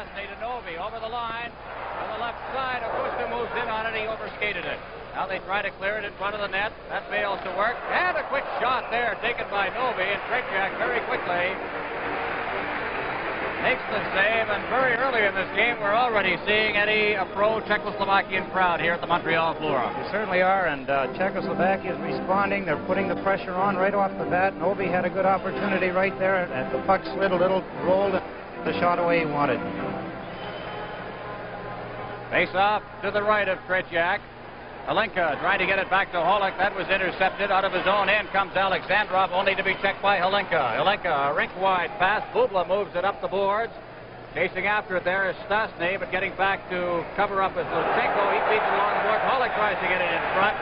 Stastny to Novi, over the line, to the left side. Augusta moves in on it, he overskated it. Now they try to clear it in front of the net. That fails to work. And a quick shot there taken by Novi, and Tretiak very quickly makes the save. And very early in this game, we're already seeing Eddie, a pro-Czechoslovakian crowd here at the Montreal Flora. They certainly are, and Czechoslovakia is responding. They're putting the pressure on right off the bat. Novi had a good opportunity right there, and the puck slid a little, rolled, and the shot away he wanted. Face off to the right of Tretiak. Halenka trying to get it back to Holick. That was intercepted. Out of his own end comes Alexandrov, only to be checked by Halenka. Halenka, a rink-wide pass. Bubla moves it up the boards. Chasing after it there is Stastny, but getting back to cover up is Lutsenko. He feeds it along the board. Holick tries to get it in front.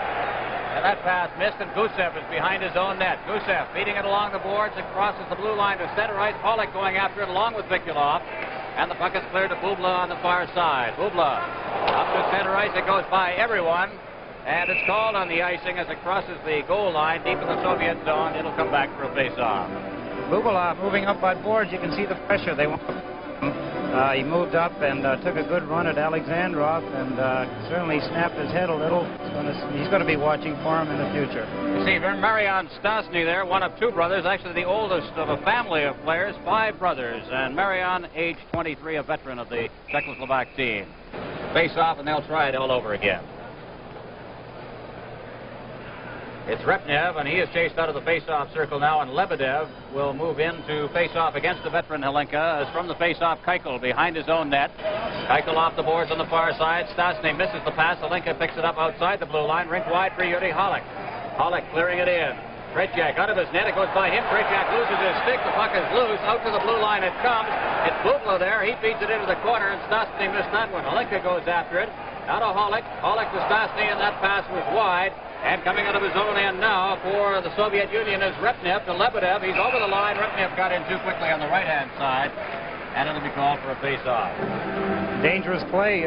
And that pass missed, and Gusev is behind his own net. Gusev feeding it along the boards. It crosses the blue line to center ice. Holick going after it along with Vikulov. And the puck is cleared to Bubla on the far side. Bubla up to center ice. It goes by everyone. And it's called on the icing as it crosses the goal line deep in the Soviet zone. It'll come back for a face-off. Bubla moving up by boards. You can see the pressure. He moved up and took a good run at Alexandrov, and certainly snapped his head a little. He's going to be watching for him in the future. You see Marian Stastny there, one of two brothers, actually the oldest of a family of players, 5 brothers. And Marian, age 23, a veteran of the Czechoslovak team. Face-off, and they'll try it all over again. It's Repnev, and he is chased out of the face-off circle now, and Lebedev will move in to face-off against the veteran Halenka, as from the face-off Keuchel behind his own net. Keuchel off the boards on the far side. Stastny misses the pass. Halenka picks it up outside the blue line. Rink wide for Yuri Holick. Holick clearing it in. Tretiak out of his net. It goes by him. Tretiak loses his stick. The puck is loose. Out to the blue line it comes. It's Bubla there. He feeds it into the corner, and Stastny missed that one. Halenka goes after it. Out of Holick. Holick to Stastny, and that pass was wide. And coming out of his own end now for the Soviet Union is Repnev to Lebedev. He's over the line. Repnev got in too quickly on the right-hand side, and it'll be called for a face-off. Dangerous play.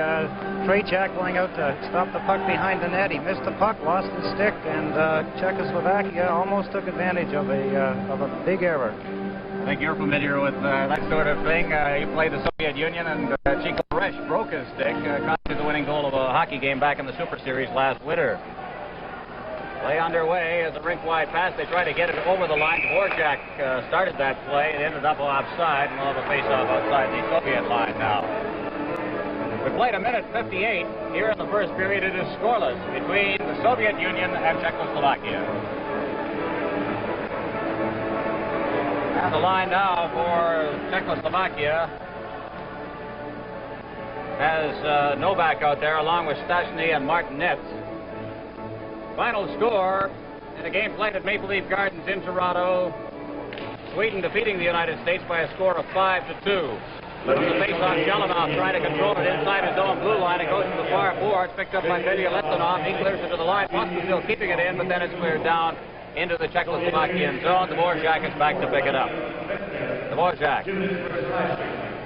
Tretiak going out to stop the puck behind the net. He missed the puck, lost his stick, and Czechoslovakia almost took advantage of a big error. I think you're familiar with that sort of thing. You played the Soviet Union, and Chico Resch broke his stick, cost the winning goal of a hockey game back in the Super Series last winter. Play underway as a rink-wide pass. They try to get it over the line. Dvorak started that play. It ended up offside, and we'll have a face-off outside the Soviet line now. We played a minute 58. Here in the first period, it is scoreless between the Soviet Union and Czechoslovakia. And the line now for Czechoslovakia has Novak out there along with Stastny and Martinez. Final score in a game played at Maple Leaf Gardens in Toronto. Sweden defeating the United States by a score of 5-2. But from the face-off, Shalamov trying to control it inside his own blue line. It goes to the far boards, picked up by Belya Letonov. He clears it to the line. Moskva still keeping it in, but then it's cleared down into the Czechoslovakian zone. Dvorak is back to pick it up. Dvorak.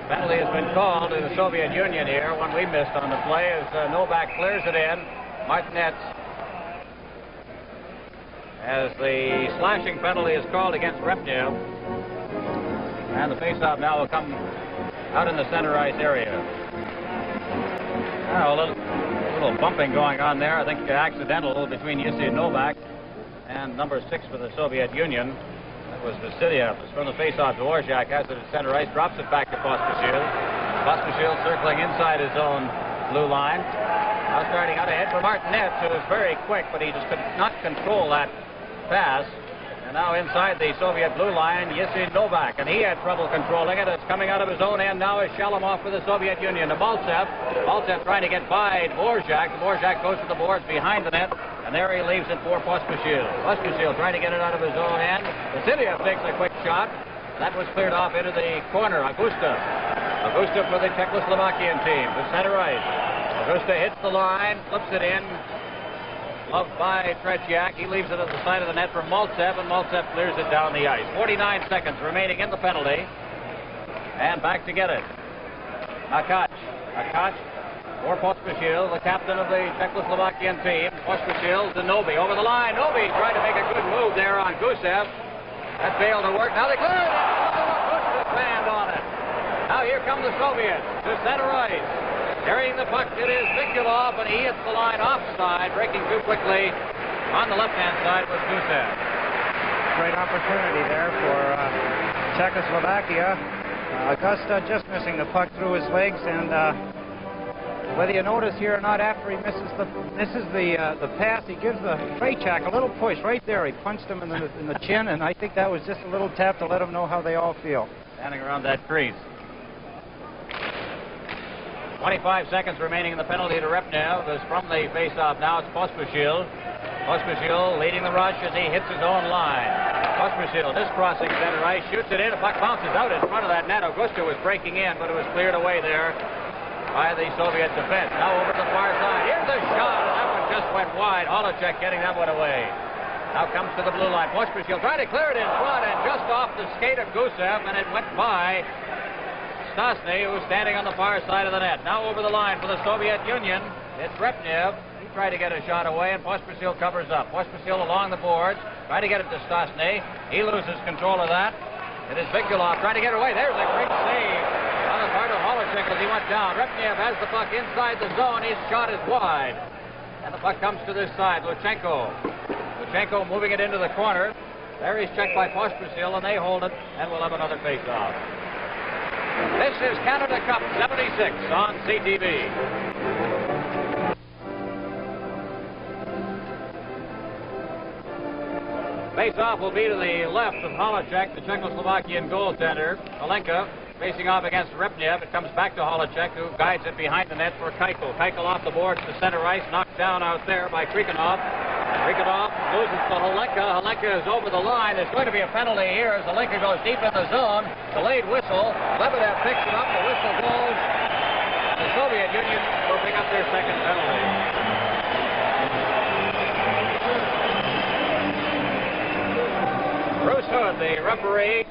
Penalty has been called in the Soviet Union here. One we missed on the play as Novak clears it in. Martinez, as the slashing penalty is called against Repnev. And the faceoff now will come out in the center ice area. A little bumping going on there. I think accidental between Yussi Novak and number 6 for the Soviet Union. That was Vasilyev. It's from the faceoff. Dvorak has it at center ice, drops it back to Pospisil. Pospisil circling inside his own blue line. Now starting out ahead for Martinez, who is very quick, but he just could not control that pass. And now inside the Soviet blue line, Yussi Novak, and he had trouble controlling it. It's coming out of his own end now is Shalamov for the Soviet Union to Maltsev. Maltsev trying to get by Dvorak. Dvorak goes to the boards behind the net, and there he leaves it for Pospisil. Pospisil trying to get it out of his own end. Vasilyev takes a quick shot. That was cleared off into the corner. Augusta for the Czechoslovakian team. The center ice. Augusta hits the line, flips it in. Loved by Tretiak. He leaves it at the side of the net for Maltsev, and Maltsev clears it down the ice. 49 seconds remaining in the penalty. And back to get it. Akac for Pospisil, the captain of the Czechoslovakian team. Pospisil to Novi over the line. Novi tried to make a good move there on Gusev. That failed to work. Now they clear it. Gusev band on it. Now here come the Soviets to center ice. Carrying the puck, it is Vikulov, and he hits the line offside. Breaking too quickly on the left-hand side was Gusev. Great opportunity there for Czechoslovakia. Augusta just missing the puck through his legs, and whether you notice here or not, after he misses the pass, he gives the Trachak a little push right there. He punched him in the chin, and I think that was just a little tap to let him know how they all feel. Standing around that crease. 25 seconds remaining in the penalty to Repnev. As from the face-off now, it's Pospisil. Pospisil leading the rush as he hits his own line. Pospisil just crossing center ice, shoots it in. The puck bounces out in front of that net. Augusta was breaking in, but it was cleared away there by the Soviet defense. Now over to the far side. Here's a shot, and that one just went wide. Holacek getting that one away. Now comes to the blue line. Pospisil trying to clear it in front, and just off the skate of Gusev, and it went by Stastny, who's standing on the far side of the net. Now over the line for the Soviet Union. It's Repnev. He tried to get a shot away, and Pospisil covers up. Pospisil along the boards, trying to get it to Stastny. He loses control of that. It is Vikulov trying to get it away. There's a great save on the part of Holacek as he went down. Repnev has the puck inside the zone. His shot is wide. And the puck comes to this side. Luchenko. Luchenko moving it into the corner. There he's checked by Pospisil, and they hold it, and we'll have another face-off. This is Canada Cup 76 on CTV. Face-off will be to the left of Holacek, the Czechoslovakian goaltender. Alenka facing off against Repnev. It comes back to Holacek, who guides it behind the net for Keuchel. Keuchel off the boards to center ice, knocked down out there by Krikanov. Krikanov loses to Halenka. Halenka is over the line. There's going to be a penalty here as Halenka goes deep in the zone. Delayed whistle. Lebedev picks it up. The whistle goes. The Soviet Union will pick up their second penalty. Bruce Hood, the referee,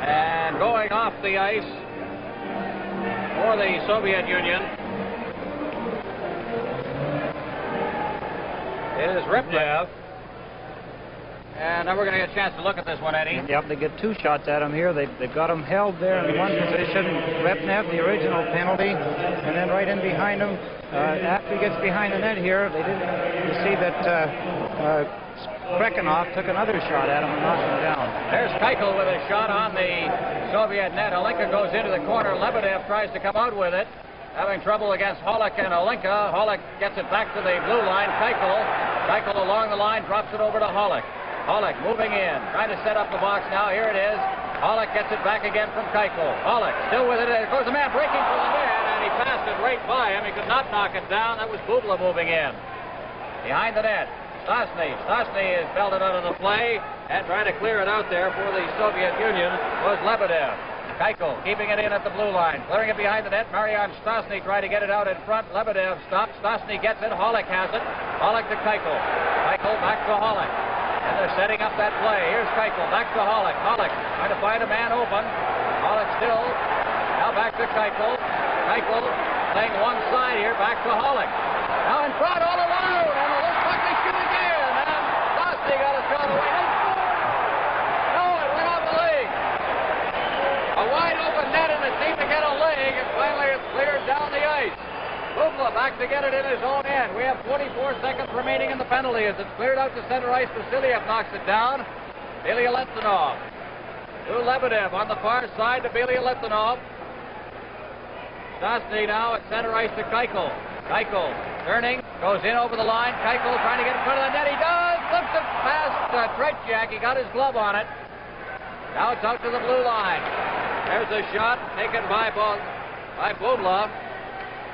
and going off the ice for the Soviet Union is Repnev. And now we're going to get a chance to look at this one, Eddie. Yep, they get two shots at him here. They've got him held there in one position. Repnev, the original penalty, and then right in behind him. After he gets behind the net here, you see that Krikanov took another shot at him and knocked him down. There's Keuchel with a shot on the Soviet net. Halenka goes into the corner. Lebedev tries to come out with it. Having trouble against Holak and Halenka. Holak gets it back to the blue line. Keuchel along the line drops it over to Holak. Holak moving in, trying to set up the box now. Here it is. Holak gets it back again from Keuchel. Holak still with it. There goes the man breaking for the net, and he passed it right by him. He could not knock it down. That was Bubla moving in. Behind the net, Stastny. Stastny is belted out of the play, and trying to clear it out there for the Soviet Union was Lebedev. Keuchel keeping it in at the blue line, clearing it behind the net. Marian Stastny tried to get it out in front. Lebedev stops. Stastny gets it. Holak has it. Holak to Keuchel. Keuchel back to Holak. And they're setting up that play. Here's Keuchel. Back to Holak. Holak trying to find a man open. Holak still. Now back to Keuchel. Keuchel playing one side here. Back to Holak. Now in front all around. And it looks like they shoot again. And Stastny got a shot away. No, it went off the leg. A wide open net, and it seemed to get a leg. And finally it's cleared down the ice. Bubla back to get it in his own end. We have 44 seconds remaining in the penalty as it's cleared out to center ice. Vasiliev knocks it down. Bilyaletdinov to Lebedev on the far side to Bilyaletdinov. Stastny now at center ice to Keuchel. Keuchel turning, goes in over the line. Keuchel trying to get in front of the net. He does. Flips it past Trachak. He got his glove on it. Now it's out to the blue line. There's a shot taken by Bubla.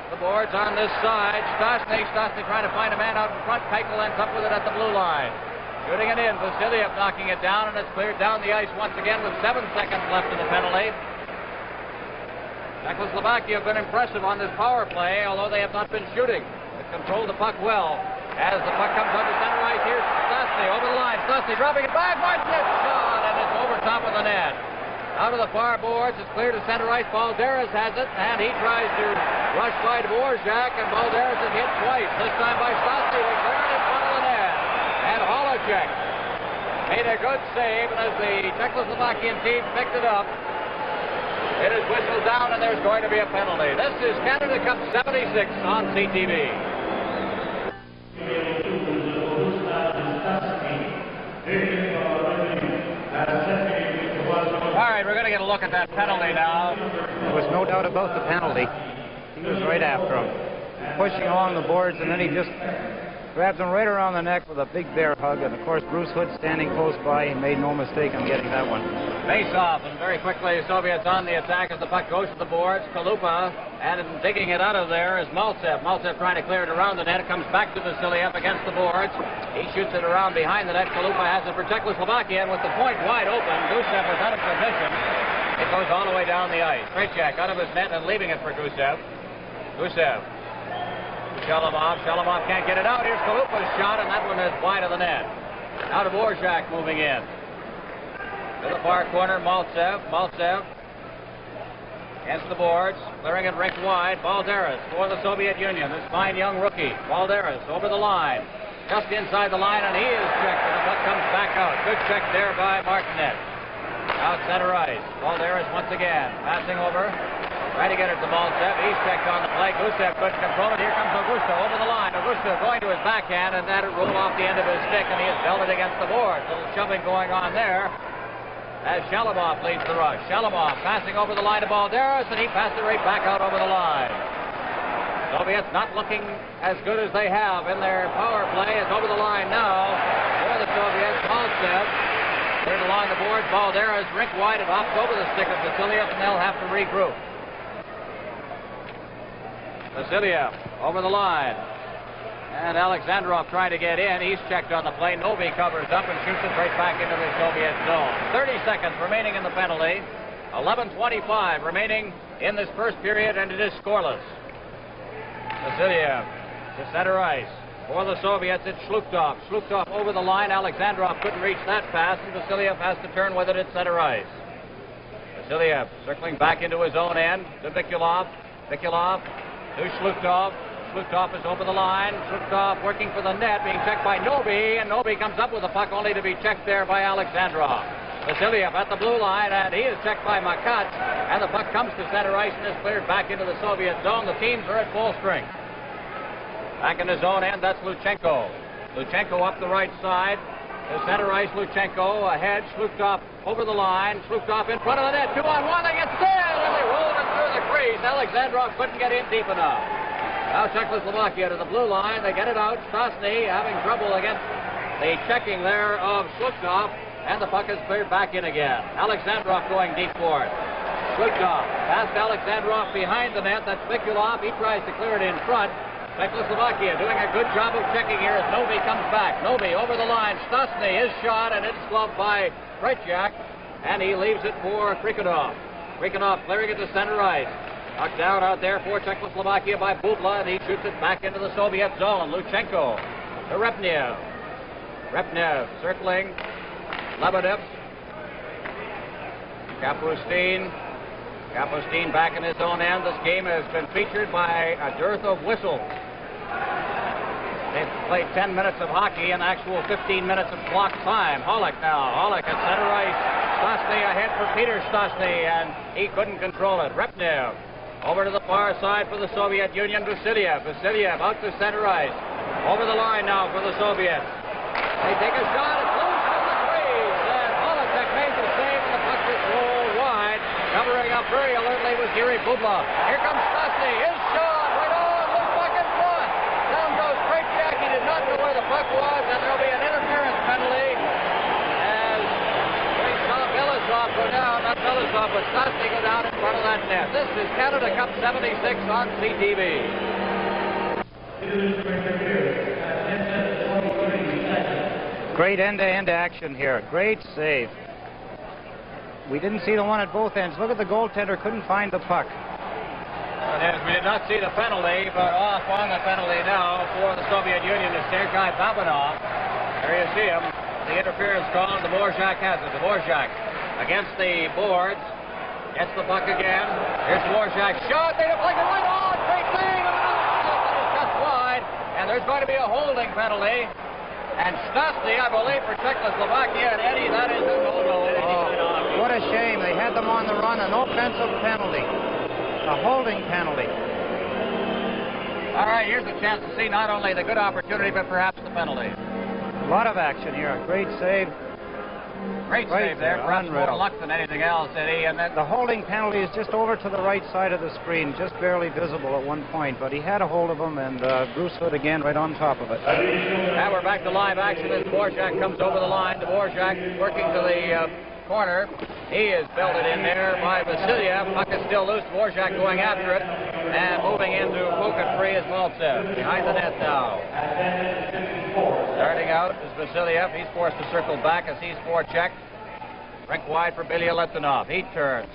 The boards on this side. Stastny trying to find a man out in front. Keuchel ends up with it at the blue line. Shooting it in. Vasiliev knocking it down, and it's cleared down the ice once again with 7 seconds left in the penalty. Czechoslovakia have been impressive on this power play, although they have not been shooting. They've controlled the puck well. As the puck comes out to center ice, here's Stastny over the line. Stastny dropping it back. Martinez shot, and it's over top of the net. Out of the far boards, it's clear to center ice. Balderas has it, and he tries to rush by Dvorak, and Balderas is hit twice. This time by Stastny. They clear it in front of the net. And Holacek made a good save, and as the Czechoslovakian team picked it up, it is whistled down, and there's going to be a penalty. This is Canada Cup 76 on CTV. All right, we're going to get a look at that penalty now. There was no doubt about the penalty. He was right after him, pushing along the boards, and then he just grabs him right around the neck with a big bear hug. And of course, Bruce Hood standing close by, he made no mistake on getting that one. Face off, and very quickly, Soviets on the attack as the puck goes to the boards. Kalupa, and digging it out of there is Maltsev. Maltsev trying to clear it around the net. It comes back to Vasiliev against the boards. He shoots it around behind the net. Kalupa has it for Czechoslovakia, and with the point wide open, Gusev was out of position. It goes all the way down the ice. Tretiak out of his net and leaving it for Gusev. Gusev. Shalamov. Shalamov can't get it out. Here's Kalupa's shot, and that one is wide of the net. Now to Dvorak moving in. To the far corner, Maltsev. Maltsev against the boards, clearing it rink wide. Balderas for the Soviet Union. This fine young rookie. Balderas over the line. Just inside the line, and he is checked, and the puck comes back out. Good check there by Martinet. Out center ice. Balderas once again. Passing over. Trying to get it to Maltsev. He's checked on the play. Gusev couldn't control it. Here comes Augusto over the line. Augusto going to his backhand, and that rolled off the end of his stick, and he is belted against the board. A little shoving going on there as Shalamov leads the rush. Shalamov passing over the line to Balderas, and he passed it right back out over the line. Soviets not looking as good as they have in their power play. It's over the line now for the Soviets. Maltsev cleared along the board. Balderas rink wide. It hops over the stick of Vasiliev, and they'll have to regroup. Vasiliev over the line. And Alexandrov trying to get in. He's checked on the play. Novi covers up and shoots it right back into the Soviet zone. 30 seconds remaining in the penalty. 11:25 remaining in this first period, and it is scoreless. Vasiliev to center ice. For the Soviets, it's Shlukhtov. Shlukhtov over the line. Alexandrov couldn't reach that pass, and Vasiliev has to turn with it at center ice. Vasiliev circling back into his own end to Vikulov. Vikulov to Shlukhtov. Shlukhtov is over the line. Shlukhtov working for the net, being checked by Novi, and Novi comes up with the puck only to be checked there by Alexandrov. Vasiliev at the blue line, and he is checked by Makat, and the puck comes to center ice and is cleared back into the Soviet zone. The teams are at full strength. Back in his own end, that's Luchenko. Luchenko up the right side. To center ice, Luchenko ahead. Shlukhtov over the line. Shlukhtov in front of the net. 2-on-1. They get sailed, and they roll it through the crease. Alexandrov couldn't get in deep enough. Now Czechoslovakia to the blue line. They get it out. Stastny having trouble against the checking there of Shlukhtov, and the puck is cleared back in again. Alexandrov going deep for it. Shlukhtov past Alexandrov behind the net. That's Vikulov. He tries to clear it in front. Czechoslovakia doing a good job of checking here as Novi comes back. Novi over the line. Stastny is shot, and it's gloved by Tretiak, and he leaves it for Krikonov. Krikonov clearing it to center ice. Knocked down out there for Czechoslovakia by Bubla, and he shoots it back into the Soviet zone. Luchenko to Repnev. Repnev circling. Lebedev. Kapustin. Kapustin back in his own end. This game has been featured by a dearth of whistles. They've played 10 minutes of hockey and actual 15 minutes of clock time. Hollick now. Hollick at center ice. Stastny ahead for Peter Stastny, and he couldn't control it. Repnev over to the far side for the Soviet Union. Vasiliev. Vasiliev out to center ice. Over the line now for the Soviets. They take a shot. It's loose from the crease, and Hollick made the save, and the puck is rolled wide. Covering up very alertly was Yuri Bubla. Here comes Stastny. His shot right on. Loose puck in front. Down goes Tretiak. He did not know where the puck was, and there'll be an interference penalty as we saw Belisov go down. Not Belisov, but Stastny go down in front of that net. This is Canada Cup 76 on CTV. Great end-to-end action here. Great save. We didn't see the one at both ends. Look at the goaltender, couldn't find the puck. Yes, we did not see the penalty, but off on the penalty now for the Soviet Union is Sergei Babanov. There you see him. The interference call, and Dvorak has it. Dvorak against the boards. Gets the puck again. Here's Dvorak's shot. They deflect it right on. Great save. And it's just wide. And there's going to be a holding penalty. And Stastny, I believe, for Czechoslovakia. And Eddie, that is a no-no. What a shame. They had them on the run. An offensive penalty. A holding penalty. All right, here's a chance to see not only the good opportunity, but perhaps the penalty. A lot of action here. A great save. Great save there. Perhaps more luck than anything else, Eddie. And then the holding penalty is just over to the right side of the screen, just barely visible at one point. But he had a hold of him, and Bruce Hood again right on top of it. Now we're back to live action as Dvorak comes over the line. Dvorak working to the corner. He is belted in there by Vasilyev. Puck is still loose. Dvorak going after it. And moving into pocket free is Maltsev. Behind the net now. Starting out is Vasilyev. He's forced to circle back as he's forechecked. Rink wide for Billy Letunov. He turns.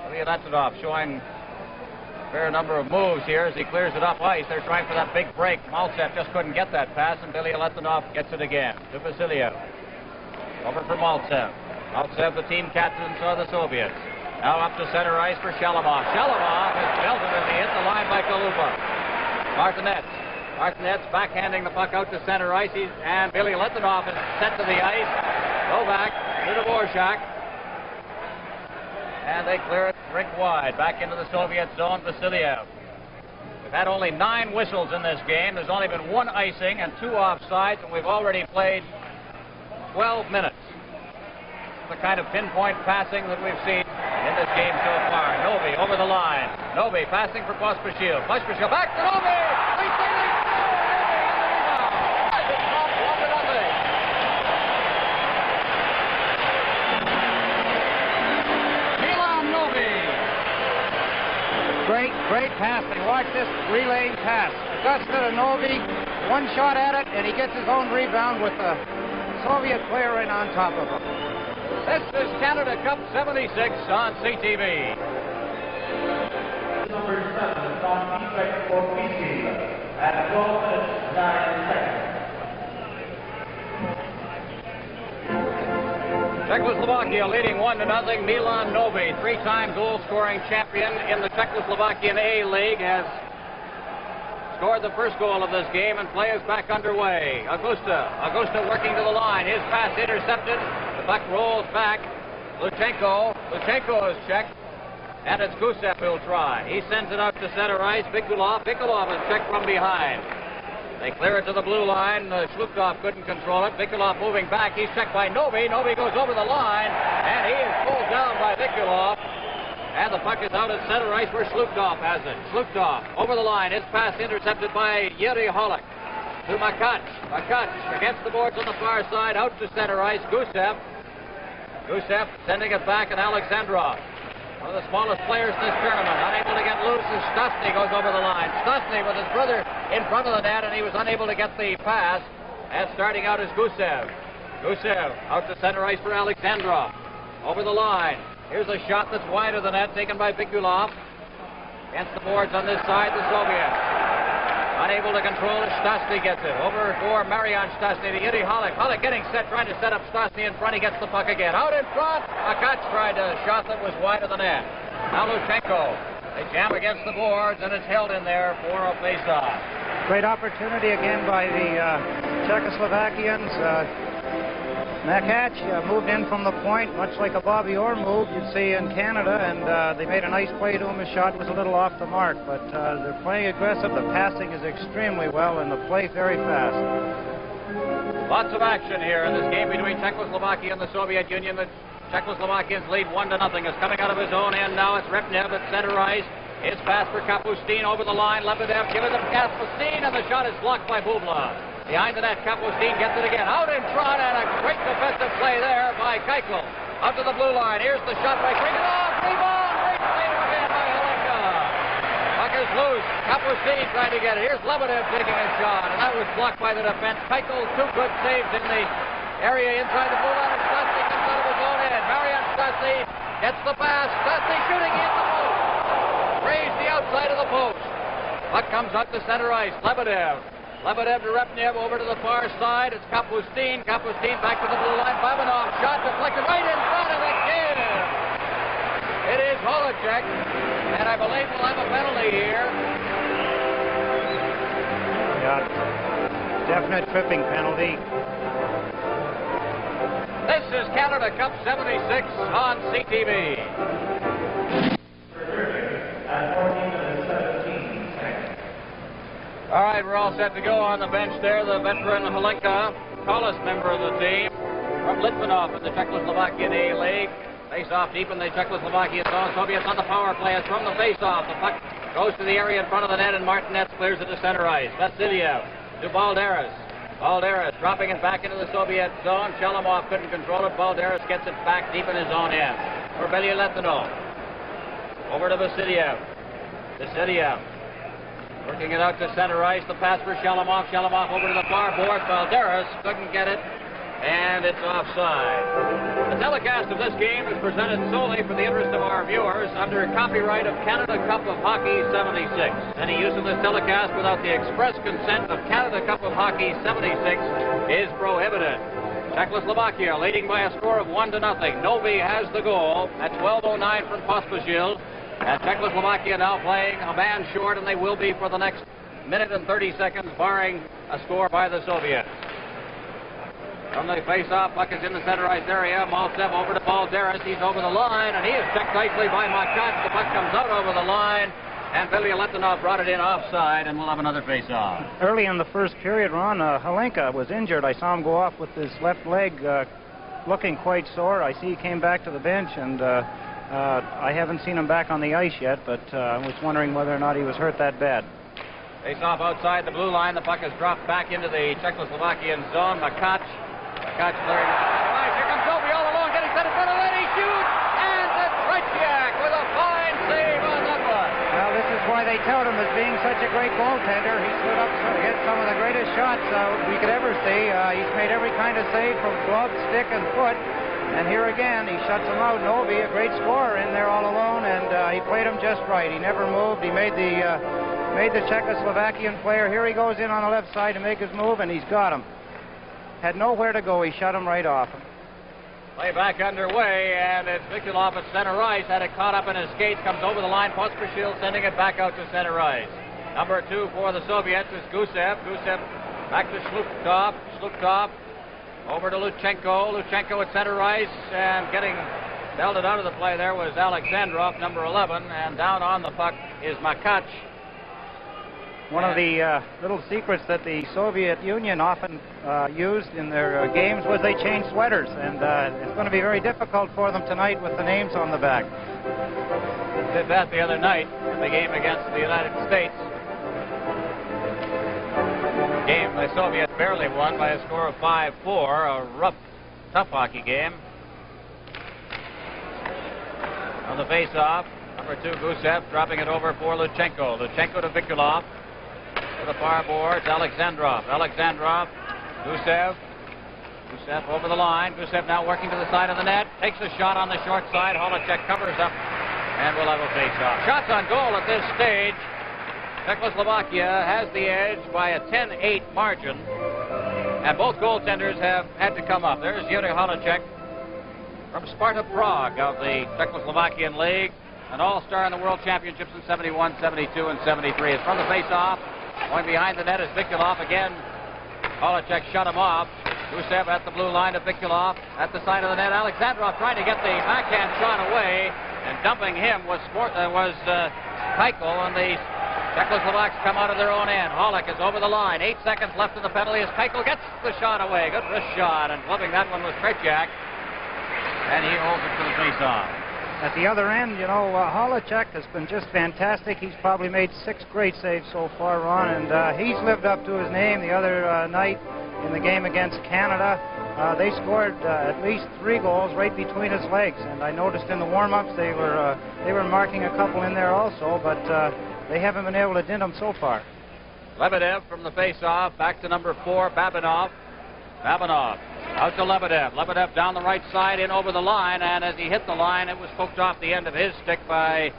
Billy Letunov showing a fair number of moves here as he clears it up ice. They're trying for that big break. Maltsev just couldn't get that pass, and Billy Letunov gets it again to Vasilyev. Over for Maltsev. Maltsev, the team captain for the Soviets. Now up to center ice for Shalamov. Shalamov is belted as he hits the line by Kalupa. Martinez backhanding the puck out to center ice. And Billy Letunov is sent to the ice. Novak to Dvorak. And they clear it rink wide. Back into the Soviet zone, Vasilyev. We've had only 9 whistles in this game. There's only been 1 icing and 2 offsides, and we've already played 12 minutes. The kind of pinpoint passing that we've seen in this game so far. Novi over the line. Novi passing for Pospisil. Pospisil back to Novi. Milan Novi. Great passing. Watch this relaying pass. Augusta to Novi. One shot at it, and he gets his own rebound with the Soviet player right on top of him. This is Canada Cup 76 on CTV. Number 7 is on defect for BC at 12 minutes 9 seconds. Czechoslovakia leading 1-0. Milan Novi, 3-time goal-scoring champion in the Czechoslovakian A-League, has scored the first goal of this game, and play is back underway. Augusta working to the line. His pass intercepted. The puck rolls back. Luchenko is checked, and it's Gusev who'll try. He sends it out to center ice. Vikulov is checked from behind. They clear it to the blue line. Shlukov couldn't control it. Vikulov moving back. He's checked by Novi. Novi goes over the line, and he is pulled down by Vikulov. And the puck is out at center ice where Shlukov has it. Shlukov over the line. His pass intercepted by Yuri Holak to Makac. Makac against the boards on the far side. Out to center ice. Gusev sending it back, and Alexandrov, one of the smallest players in this tournament, unable to get loose as Stastny goes over the line. Stastny with his brother in front of the net, and he was unable to get the pass. And starting out is Gusev. Gusev out to center ice for Alexandrov. Over the line. Here's a shot that's wide of the net, taken by Vikulov. Against the boards on this side, the Soviets. Unable to control it, Stastny gets it. Over for Marian Stastny to Yuri Holak. Holak getting set, trying to set up Stastny in front. He gets the puck again. Out in front. Makac tried a shot that was wide of the net. Now Luchenko. They jam against the boards, and it's held in there for a face-off. Great opportunity again by the Czechoslovakians. Makac moved in from the point, much like a Bobby Orr move you'd see in Canada, and they made a nice play to him. His shot was a little off the mark, but they're playing aggressive. The passing is extremely well, and the play very fast. Lots of action here in this game between Czechoslovakia and the Soviet Union. The Czechoslovakians lead 1-0. Is coming out of his own end now. It's Repnev at center ice. His pass for Kapustin over the line. Lebedev giving it to Kapustin, and the shot is blocked by Bubla. Behind the net, Kapustin gets it again. Out in front, and a great defensive play there by Keuchel. Out to the blue line. Here's the shot by Kriganov. Rebound! Great save again by Holenka. Puck is loose. Kapustin trying to get it. Here's Lebedev taking a shot, and that was blocked by the defense. Keuchel, 2 good saves in the area inside the blue line. And Stastny comes out of his own end. Marian Stastny gets the pass. Stastny shooting in the post. Raised the outside of the post. Puck comes out to center ice. Lebedev to Repnev over to the far side. It's Kapustin. Kapustin back to the blue line. Babanov shot deflected right in front of the kid. It is Holacek, and I believe we'll have a penalty here. Yeah, definite tripping penalty. This is Canada Cup 76 on CTV. At 14 minutes 17 seconds. All right, we're all set to go on the bench there. The veteran Halenka, tallest member of the team, from Litvinov in the Czechoslovakian A League. Face-off deep in the Czechoslovakian zone. Soviets on the power play. It's from the face-off. The puck goes to the area in front of the net, and Martinez clears it to center ice. Vasiliev to Balderas. Balderas dropping it back into the Soviet zone. Shalamov couldn't control it. Balderas gets it back deep in his own end. For Belya-Lethanov. Over to Vasiliev. Vasiliev working it out to center ice. The pass for Shalamov. Shalamov over to the far boards. Balderas couldn't get it, and it's offside. The telecast of this game is presented solely for the interest of our viewers under copyright of Canada Cup of Hockey 76. Any use of this telecast without the express consent of Canada Cup of Hockey 76 is prohibited. Czechoslovakia leading by a score of 1-0. Novi has the goal at 12:09 from Pospisil. And Czechoslovakia now playing a man short, and they will be for the next minute and 30 seconds, barring a score by the Soviets. From the face-off, puck is in the center ice area. Maltsev over to Balderas. He's over the line, and he is checked nicely by Makat. The puck comes out over the line, and Belya-Lethanov brought it in offside, and we'll have another face-off. Early in the first period, Ron, Halenka was injured. I saw him go off with his left leg looking quite sore. I see he came back to the bench, and I haven't seen him back on the ice yet, but I was wondering whether or not he was hurt that bad. Face-off outside the blue line. The puck is dropped back into the Czechoslovakian zone. Makat clearing it. Here comes Novi all alone, getting set in front of it. He shoots, and it's Tretiak with a fine save on that one. Well, this is why they tout him as being such a great goaltender. He stood up to hit some of the greatest shots we could ever see. He's made every kind of save from glove, stick, and foot. And here again, he shuts him out. Novi, a great scorer in there all alone, and he played him just right. He never moved. He made the Czechoslovakian player. Here he goes in on the left side to make his move, and he's got him. Had nowhere to go. He shut him right off. Play back underway, and it's Vikilov at center ice. Had it caught up in his skates, comes over the line. Pospisil sending it back out to center ice. Number 2 for the Soviets is Gusev. Gusev back to Shlukov. Shlukov over to Luchenko. Luchenko at center ice, and getting belted out of the play there was Alexandrov, number 11, and down on the puck is Makach. One of the little secrets that the Soviet Union often used in their games was they changed sweaters, and it's going to be very difficult for them tonight with the names on the back. Did that the other night in the game against the United States. Game the Soviets barely won by a score of 5-4, a rough, tough hockey game. On the face-off, number 2 Gusev dropping it over for Luchenko. Luchenko to Vikilov. To the far boards, Alexandrov. Alexandrov, Gusev. Gusev over the line. Gusev now working to the side of the net. Takes a shot on the short side. Holacek covers up, and we'll have a face-off. Shots on goal at this stage. Czechoslovakia has the edge by a 10-8 margin, and both goaltenders have had to come up. There's Yuri Holacek from Sparta Prague of the Czechoslovakian League, an all-star in the World Championships in 71, 72, and 73. It's from the face-off. Going behind the net is Vikilov again. Holacek shut him off. Gusev at the blue line to Vikilov at the side of the net. Alexandrov trying to get the backhand shot away, and dumping him was Keichel, and the Czechoslovaks come out of their own end. Holak is over the line. 8 seconds left in the penalty as Keichel gets the shot away. Good wrist shot, and flipping that one was Tretiak, and he holds it to the face-off. At the other end, you know, Holacek has been just fantastic. He's probably made 6 great saves so far, Ron, and he's lived up to his name. The other night in the game against Canada, they scored at least 3 goals right between his legs, and I noticed in the warm-ups they were marking a couple in there also, but they haven't been able to dent him so far. Lebedev from the face-off, back to number 4, Babinov. Babinov out to Lebedev. Lebedev down the right side, in over the line, and as he hit the line, it was poked off the end of his stick by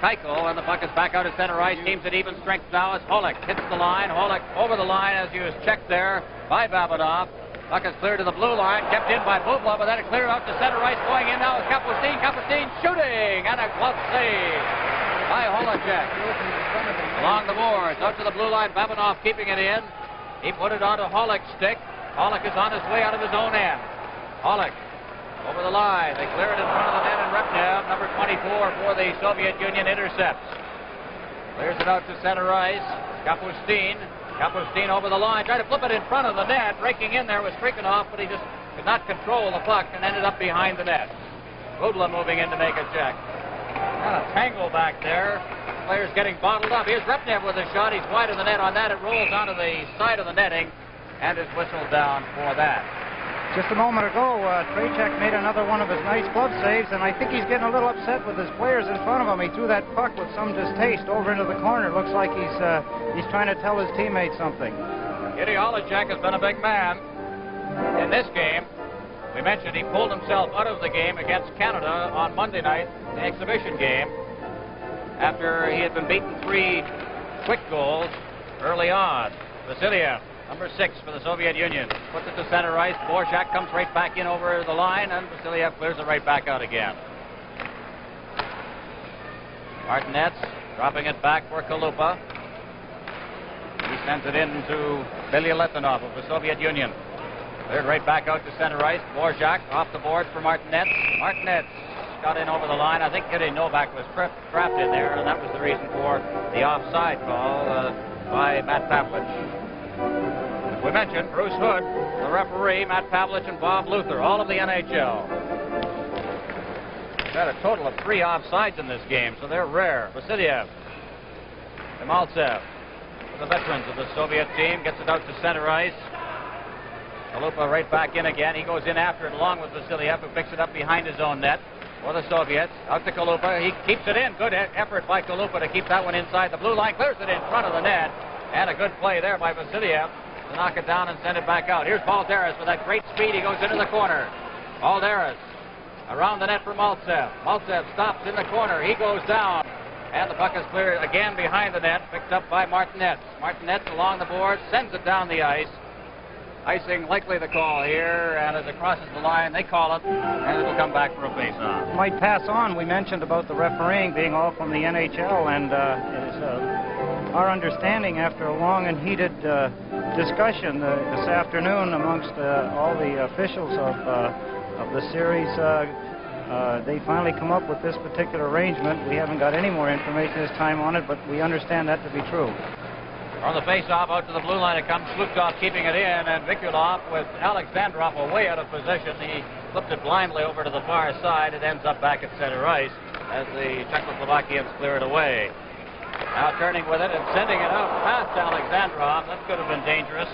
Keichel, and the puck is back out at center ice. Teams at even strength now as Holak hits the line. Holak over the line as he was checked there by Babinov. Puck is cleared to the blue line, kept in by Bublov, but then it cleared out to center ice. Going in now is Kapustin. Kapustin shooting, and a glove save by Holacek. Along the boards, out to the blue line. Babinov keeping it in. He put it onto Holak's stick. Holak is on his way out of his own end. Holak Over the line. They clear it in front of the net, and Repnev, number 24 for the Soviet Union, intercepts. Clears it out to center ice. Kapustin over the line. Tried to flip it in front of the net. Breaking in there was Trikanov, but he just could not control the puck and ended up behind the net. Rudla moving in to make a check. Kind of tangle back there. Players getting bottled up. Here's Repnev with a shot. He's wide of the net on that. It rolls onto the side of the netting and is whistled down for that. Just a moment ago, Trachek made another one of his nice glove saves, and I think he's getting a little upset with his players in front of him. He threw that puck with some distaste over into the corner. Looks like he's trying to tell his teammates something. Kitty Holacek has been a big man in this game. We mentioned he pulled himself out of the game against Canada on Monday night, the exhibition game, after he had been beaten 3 quick goals early on. Vasiliev, number 6 for the Soviet Union, puts it to center ice. Dvorak comes right back in over the line, and Vasiliev clears it right back out again. Martinez dropping it back for Kalupa. He sends it in to Bilyaletdinov of the Soviet Union. Cleared right back out to center ice. Dvorak off the board for Martinez. Martinez got in over the line. I think Kitty Novak was trapped in there, and that was the reason for the offside call by Matt Pavlich. We mentioned Bruce Hood, the referee, Matt Pavlich, and Bob Luther, all of the NHL. We've got a total of 3 offsides in this game, so they're rare. Vasiliev, Demaltsev, the veterans of the Soviet team, gets it out to center ice. Kalupa right back in again. He goes in after it along with Vasiliev, who picks it up behind his own net for the Soviets. Out to Kalupa. He keeps it in. Good effort by Kalupa to keep that one inside the blue line. Clears it in front of the net. And a good play there by Vasiliev to knock it down and send it back out. Here's Balderas with that great speed. He goes into the corner. Balderas around the net for Maltsev. Maltsev stops in the corner. He goes down. And the puck is cleared again behind the net. Picked up by Martinez. Martinez along the board. Sends it down the ice. Icing likely the call here, and as it crosses the line, they call it, and it'll come back for a face-off. Might pass on. We mentioned about the refereeing being all from the NHL, and it is our understanding after a long and heated discussion this afternoon amongst all the officials of the series, they finally come up with this particular arrangement. We haven't got any more information this time on it, but we understand that to be true. On the face-off, out to the blue line it comes. Slukov keeping it in, and Vikulov with Alexandrov way out of position. He flipped it blindly over to the far side. It ends up back at center ice as the Czechoslovakians clear it away. Now turning with it and sending it out past Alexandrov. That could have been dangerous.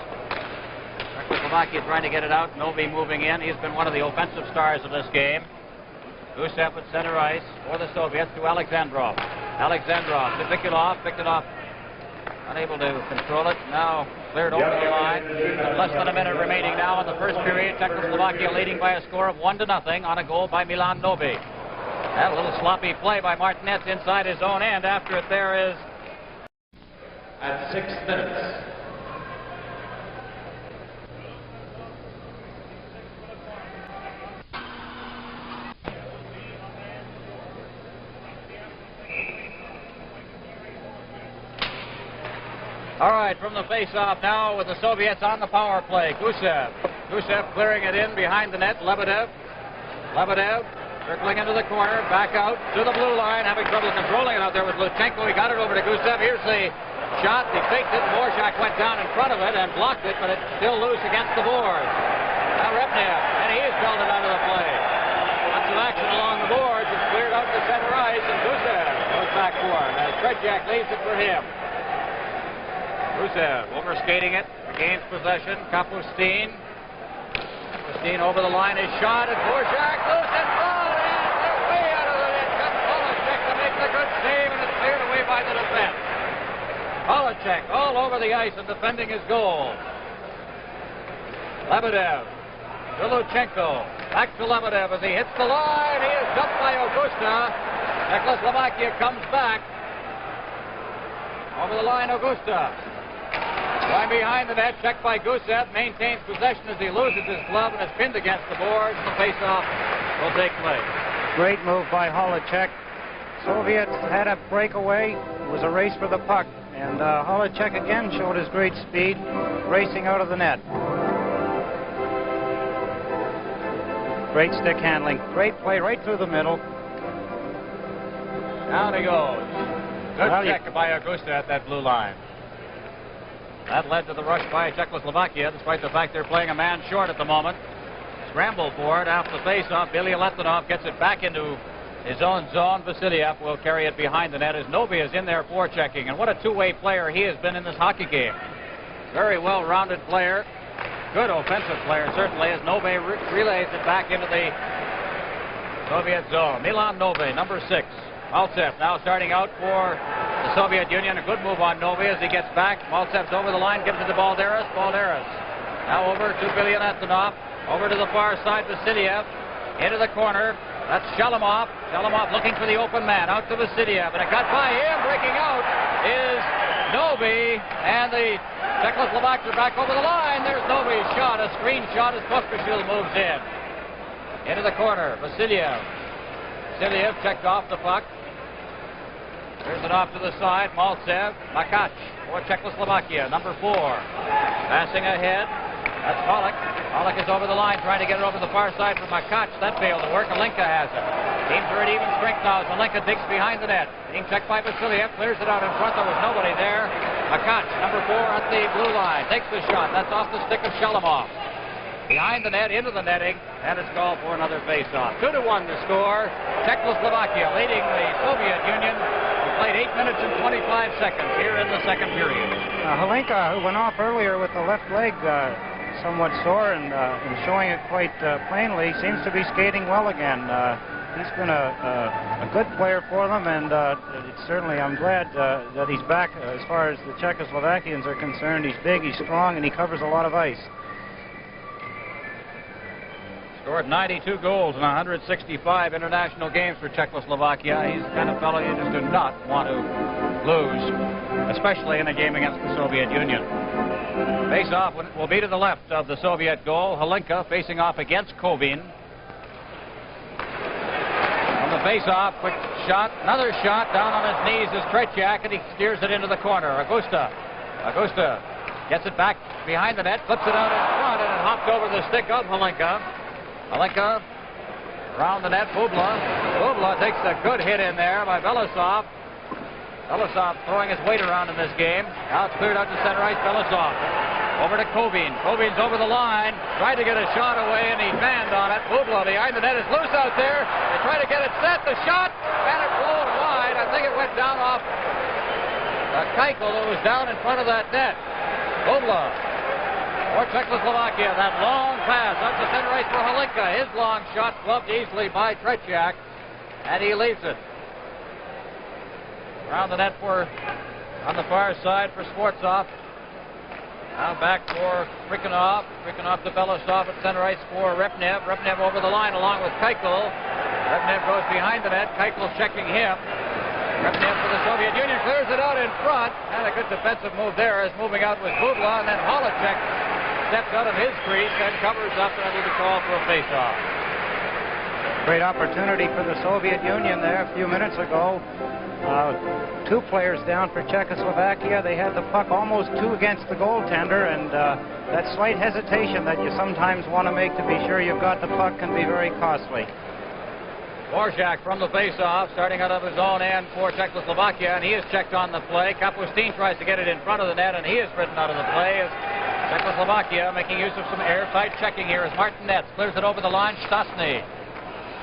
Czechoslovakia trying to get it out. Novi moving in. He's been one of the offensive stars of this game. Gusev at center ice for the Soviets to Alexandrov. Alexandrov to Vikulov. Picked it off. Unable to control it. Now cleared over the line. Less than a minute remaining now in the first period. Czechoslovakia leading by a score of 1-0 on a goal by Milan Novi. That little sloppy play by Martinez inside his own end. After it there is at 6 minutes. all right, from the face-off now with the Soviets on the power play. Gusev clearing it in behind the net. Lebedev circling into the corner, back out to the blue line, having trouble controlling it out there with Luchenko. He got it over to Gusev. Here's the shot. He faked it. Dvorak went down in front of it and blocked it, but it's still loose against the boards. Now Repnev, and he's belted out of the play. Lots of action along the boards. It's cleared out to center ice, and Gusev goes back for it as Trejak leaves it for him. Gusev overskating it, gains possession. Kapustin over the line, his shot, and Dvorak loose and ball, and they're way out of the net. Got Holacek to make the good save, and it's cleared away by the defense. Holacek all over the ice and defending his goal. Lebedev to Luchenko, back to Lebedev as he hits the line. He is dumped by Augusta. Czechoslovakia comes back. Over the line, Augusta. Right behind the net, checked by Gusev, maintains possession as he loses his glove and is pinned against the boards. The face-off will take place. Great move by Holacek. Soviets had a breakaway. It was a race for the puck. And Holacek again showed his great speed, racing out of the net. Great stick handling. Great play right through the middle. Down he goes. Good check by Augusta at that blue line. That led to the rush by Czechoslovakia, despite the fact they're playing a man short at the moment. Scramble for it after the face-off. Billy Letonov gets it back into his own zone. Vasiliev will carry it behind the net as Novi is in there forechecking. And what a two-way player he has been in this hockey game. Very well-rounded player. Good offensive player, certainly, as Novi relays it back into the Soviet zone. Milan Novi, number 6. Maltsev now starting out for the Soviet Union. A good move on Novi as he gets back. Maltsev's over the line, gives it to Balderas. Balderas now over to Billy Letonov. Over to the far side, Vasiliev. Into the corner. That's Shalamov. Shalamov looking for the open man. Out to Vasiliev. And it got by him. Breaking out is Novi. And the Czechoslovaks are back over the line. There's Novi's shot. A screen shot as Pospisil moves in. Into the corner. Vasiliev. Vasiliev checked off the puck. There's it off to the side. Maltsev. Makac for Czechoslovakia. Number 4. Passing ahead. That's Pollock. Pollock is over the line trying to get it over the far side for Makac. That failed to work. Alinka has it. Teams are at even strength now. Alinka digs behind the net. Being checked by Vasiliev. Clears it out in front. There was nobody there. Makac, number 4 at the blue line. Takes the shot. That's off the stick of Shalamov. Behind the net, into the netting. And it's called for another face-off. 2-1 the score. Czechoslovakia leading the Soviet Union. We played 8 minutes and 25 seconds here in the second period. Halenka, who went off earlier with the left leg somewhat sore and showing it quite plainly, seems to be skating well again. He's been a good player for them, and certainly I'm glad that he's back as far as the Czechoslovakians are concerned. He's big, he's strong, and he covers a lot of ice. Scored 92 goals in 165 international games for Czechoslovakia. He's the kind of fellow you just do not want to lose, especially in a game against the Soviet Union. Face-off will be to the left of the Soviet goal. Halenka facing off against Kovin. On the face-off, quick shot, another shot down on his knees is Tretiak, and he steers it into the corner. Augusta gets it back behind the net, flips it out in front, and it hopped over the stick of Halenka. Halenka around the net. Bubla takes a good hit in there by Belousov. Belousov throwing his weight around in this game. Now it's cleared out to center ice. Belousov over to Kovin. Kovin's over the line. Tried to get a shot away, and he banned on it. Bubla behind the net is loose out there. They try to get it set. The shot, and it blown wide. I think it went down off Keitel, who was down in front of that net. Bubla for Czechoslovakia. That long pass up to center ice for Halenka. His long shot gloved easily by Tretiak, and he leaves it. Around the net on the far side for Skvortsov. Now back for Krikhinov. Krikhinov to Belousov at center ice for Repnev. Repnev over the line along with Keitel. Repnev goes behind the net. Keitel checking him. Repnev for the Soviet Union clears it out in front. And a good defensive move there as moving out was Bubla, and then Holacek steps out of his crease and covers up, and will be called for a face-off. Great opportunity for the Soviet Union there a few minutes ago. 2 players down for Czechoslovakia. They had the puck almost 2 against the goaltender, and that slight hesitation that you sometimes want to make to be sure you've got the puck can be very costly. Dvorak from the face-off, starting out of his own end for Czechoslovakia, and he is checked on the play. Kapustin tries to get it in front of the net, and he is ridden out of the play. Czechoslovakia making use of some airtight checking here as Martinets clears it over the line. Stasny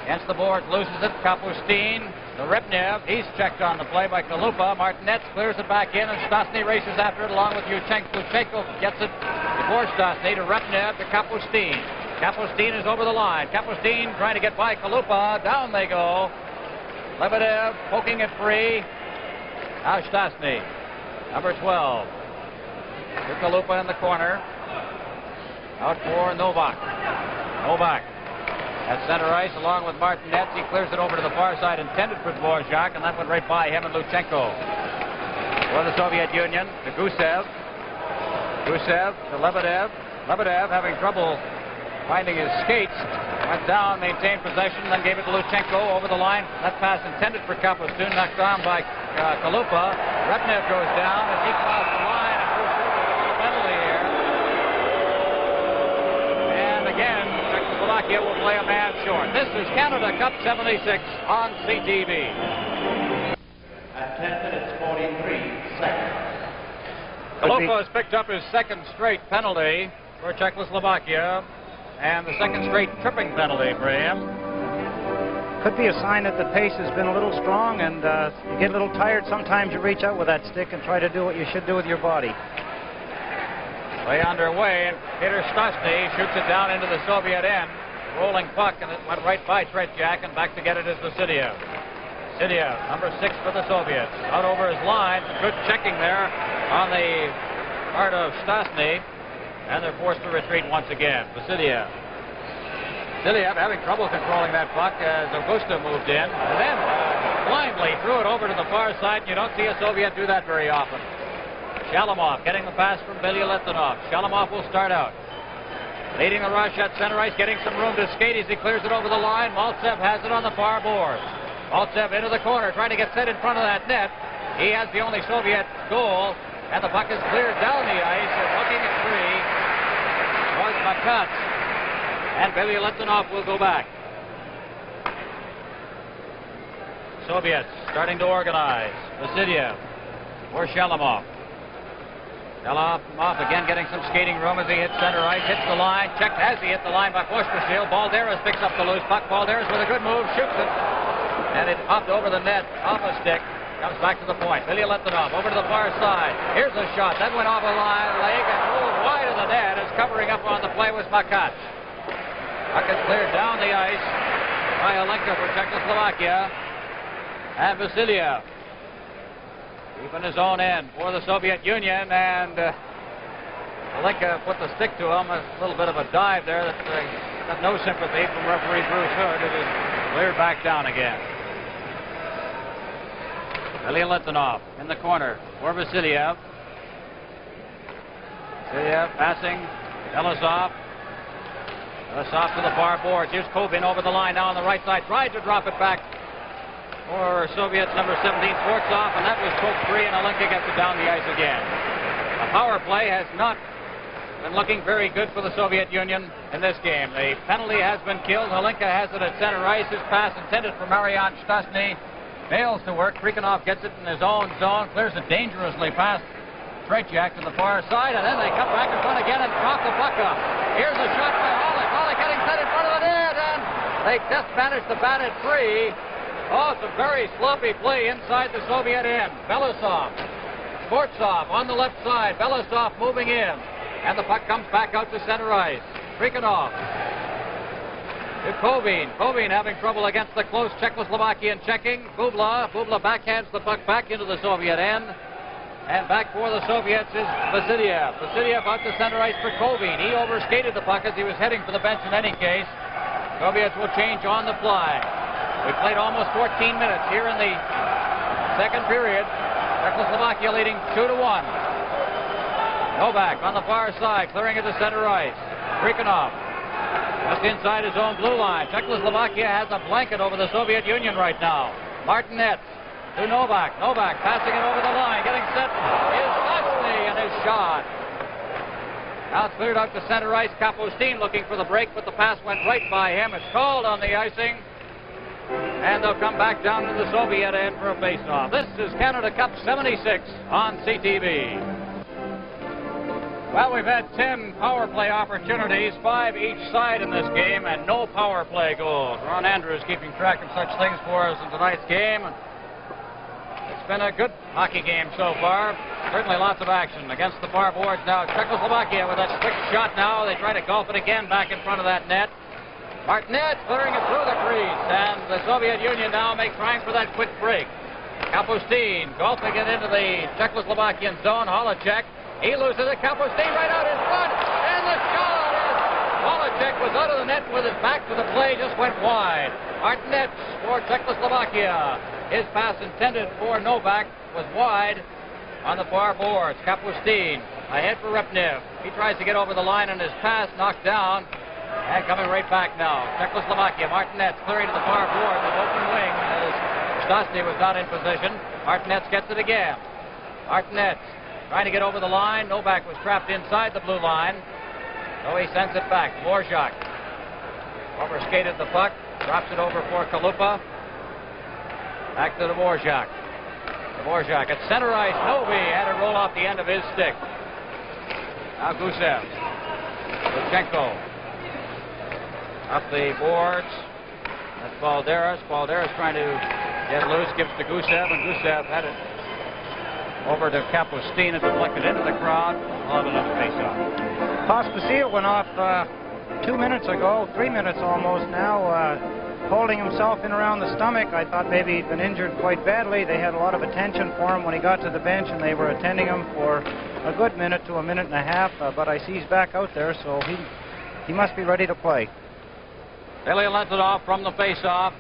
against the board, loses it. Kapustin to Repnev. He's checked on the play by Kalupa. Martinets clears it back in, and Stasny races after it along with Yuchenko. Yuchenko gets it before Stasny to Repnev to Kapustin. Kapustin is over the line. Kapustin trying to get by Kalupa. Down they go. Lebedev poking it free. Now Stasny, number 12. To Kalupa in the corner. Out for Novak. Novak at center ice along with Martinets. He clears it over to the far side, intended for Dvorak, and that went right by him and Luchenko. For the Soviet Union, to Gusev. Gusev to Lebedev. Lebedev having trouble finding his skates. Went down, maintained possession, then gave it to Luchenko over the line. That pass intended for Kapustin, knocked down by Kalupa. Repnev goes down as he crossed the line and goes through the penalty here. And again, Czechoslovakia Czechoslovakia will play a man short. This is Canada Cup 76 on CTV. At 10 minutes 43 seconds. Koloko has picked up his second straight penalty for Czechoslovakia and the second straight tripping penalty for him. Could be a sign that the pace has been a little strong and you get a little tired. Sometimes you reach out with that stick and try to do what you should do with your body. Play underway, and Peter Stastny shoots it down into the Soviet end. Rolling puck, and it went right by Tretiak, and back to get it is Vasiliev. Vasiliev, number 6 for the Soviets. Out over his line. Good checking there on the part of Stastny, and they're forced to retreat once again. Vasiliev. Vasiliev having trouble controlling that puck as Augusta moved in, and then blindly threw it over to the far side. You don't see a Soviet do that very often. Shalamov getting the pass from Belya-Litvinov. Shalamov will start out. Leading the rush at center ice, getting some room to skate as he clears it over the line. Maltsev has it on the far boards. Maltsev into the corner, trying to get set in front of that net. He has the only Soviet goal, and the puck is cleared down the ice. And looking at free was Makat. And Belya-Litvinov will go back. Soviets starting to organize. Vasiliev or Shalamov. Shalamov again getting some skating room as he hits center ice, hits the line, checked as he hit the line by Fosterfield. Balderas picks up the loose puck. Balderas with a good move, shoots it, and it popped over the net, off a stick, comes back to the point. Belya-Litvinov over to the far side. Here's a shot, that went off a line, leg, and rolled wide of the net as covering up on the play was Makat. Puck is cleared down the ice by Alenka for Czechoslovakia, and Vasiliev keeping his own end for the Soviet Union, and Alenka put the stick to him. A little bit of a dive there that got no sympathy from referee Bruce Hood. It is cleared back down again. Belya-Litvinov in the corner for Vasiliev. Vasiliev passing Belousov. Belousov to the far boards. Here's Kovin over the line now on the right side. Tried to drop it back for Soviets number 17, Svortsov, and that was poked free, and Alenka gets it down the ice again. The power play has not been looking very good for the Soviet Union in this game. The penalty has been killed. Alenka has it at center ice. His pass intended for Marian Stastny fails to work. Krikanov gets it in his own zone, clears it dangerously past Tretiak to the far side, and then they come back in front again and drop the puck up. Here's a shot by Hollick. Hollick getting set in front of the net, and they just managed to bat it free. Oh, some very sloppy play inside the Soviet end. Belousov, Svortsov on the left side. Belousov moving in. And the puck comes back out to center ice. Krikanov to Kovin. Kovin having trouble against the close Czechoslovakian checking. Bubla backhands the puck back into the Soviet end. And back for the Soviets is Vasiliev. Vasiliev out to center ice for Kovin. He overskated the puck as he was heading for the bench in any case. Soviets will change on the fly. We played almost 14 minutes here in the second period. Czechoslovakia leading 2-1. Novak on the far side, clearing it to center ice. Krikanov just inside his own blue line. Czechoslovakia has a blanket over the Soviet Union right now. Martinez to Novak. Novak passing it over the line, getting set. Is Stastny and his shot. Now it's cleared out to center ice. Kapustin looking for the break, but the pass went right by him. It's called on the icing. And they'll come back down to the Soviet end for a face-off. This is Canada Cup 76 on CTV. Well, we've had 10 power play opportunities, 5 each side in this game, and no power play goals. Ron Andrews keeping track of such things for us in tonight's game. It's been a good hockey game so far. Certainly lots of action against the far boards now. Czechoslovakia with a slick shot now. They try to golf it again back in front of that net. Martinez clearing it through the crease, and the Soviet Union now trying for that quick break. Kapustin golfing it into the Czechoslovakian zone. Holacek, he loses it. Kapustin right out in front, and the shot is... Holacek was out of the net with his back to the play, just went wide. Martinez for Czechoslovakia. His pass intended for Novak was wide on the far boards. Kapustin ahead for Repnev. He tries to get over the line, and his pass knocked down. And coming right back now, Czechoslovakia. Martinez clearing to the far board with open wing as Stastny was not in position. Martinez gets it again. Martinez trying to get over the line. Novak was trapped inside the blue line. So he sends it back. Dvorak Overskated the puck. Drops it over for Kalupa. Back to Dvorak. Dvorak at center ice. Novi had it roll off the end of his stick. Now Gusev. Lutsenko. Up the boards. That's Balderas. Balderas trying to get loose. Gives to Gusev. And Gusev had it over to Kapustin and deflected into the crowd. We'll have another face-off. Pospisil went off 2 minutes ago, 3 minutes almost now, holding himself in around the stomach. I thought maybe he'd been injured quite badly. They had a lot of attention for him when he got to the bench, and they were attending him for a good minute to a minute and a half. But I see he's back out there, so he must be ready to play. Billy lets it off from the face-off.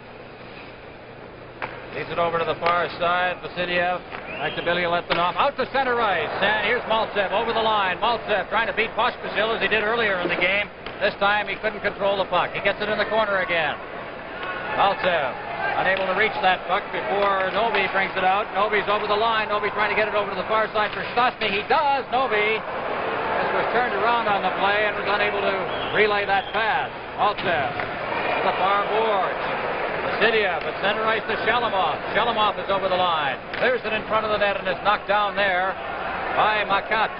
Leads it over to the far side. Vasiliev back to Billy Lethanov. Out to center ice. And here's Maltsev over the line. Maltsev trying to beat Pospisil as he did earlier in the game. This time he couldn't control the puck. He gets it in the corner again. Maltsev unable to reach that puck before Novi brings it out. Novi's over the line. Novi trying to get it over to the far side for Stastny. He does. Novi just was turned around on the play and was unable to relay that pass. Maltsev to the far boards. Vasiliev at center ice to Shalamov. Shalamov is over the line. Clears it in front of the net and is knocked down there by Makach.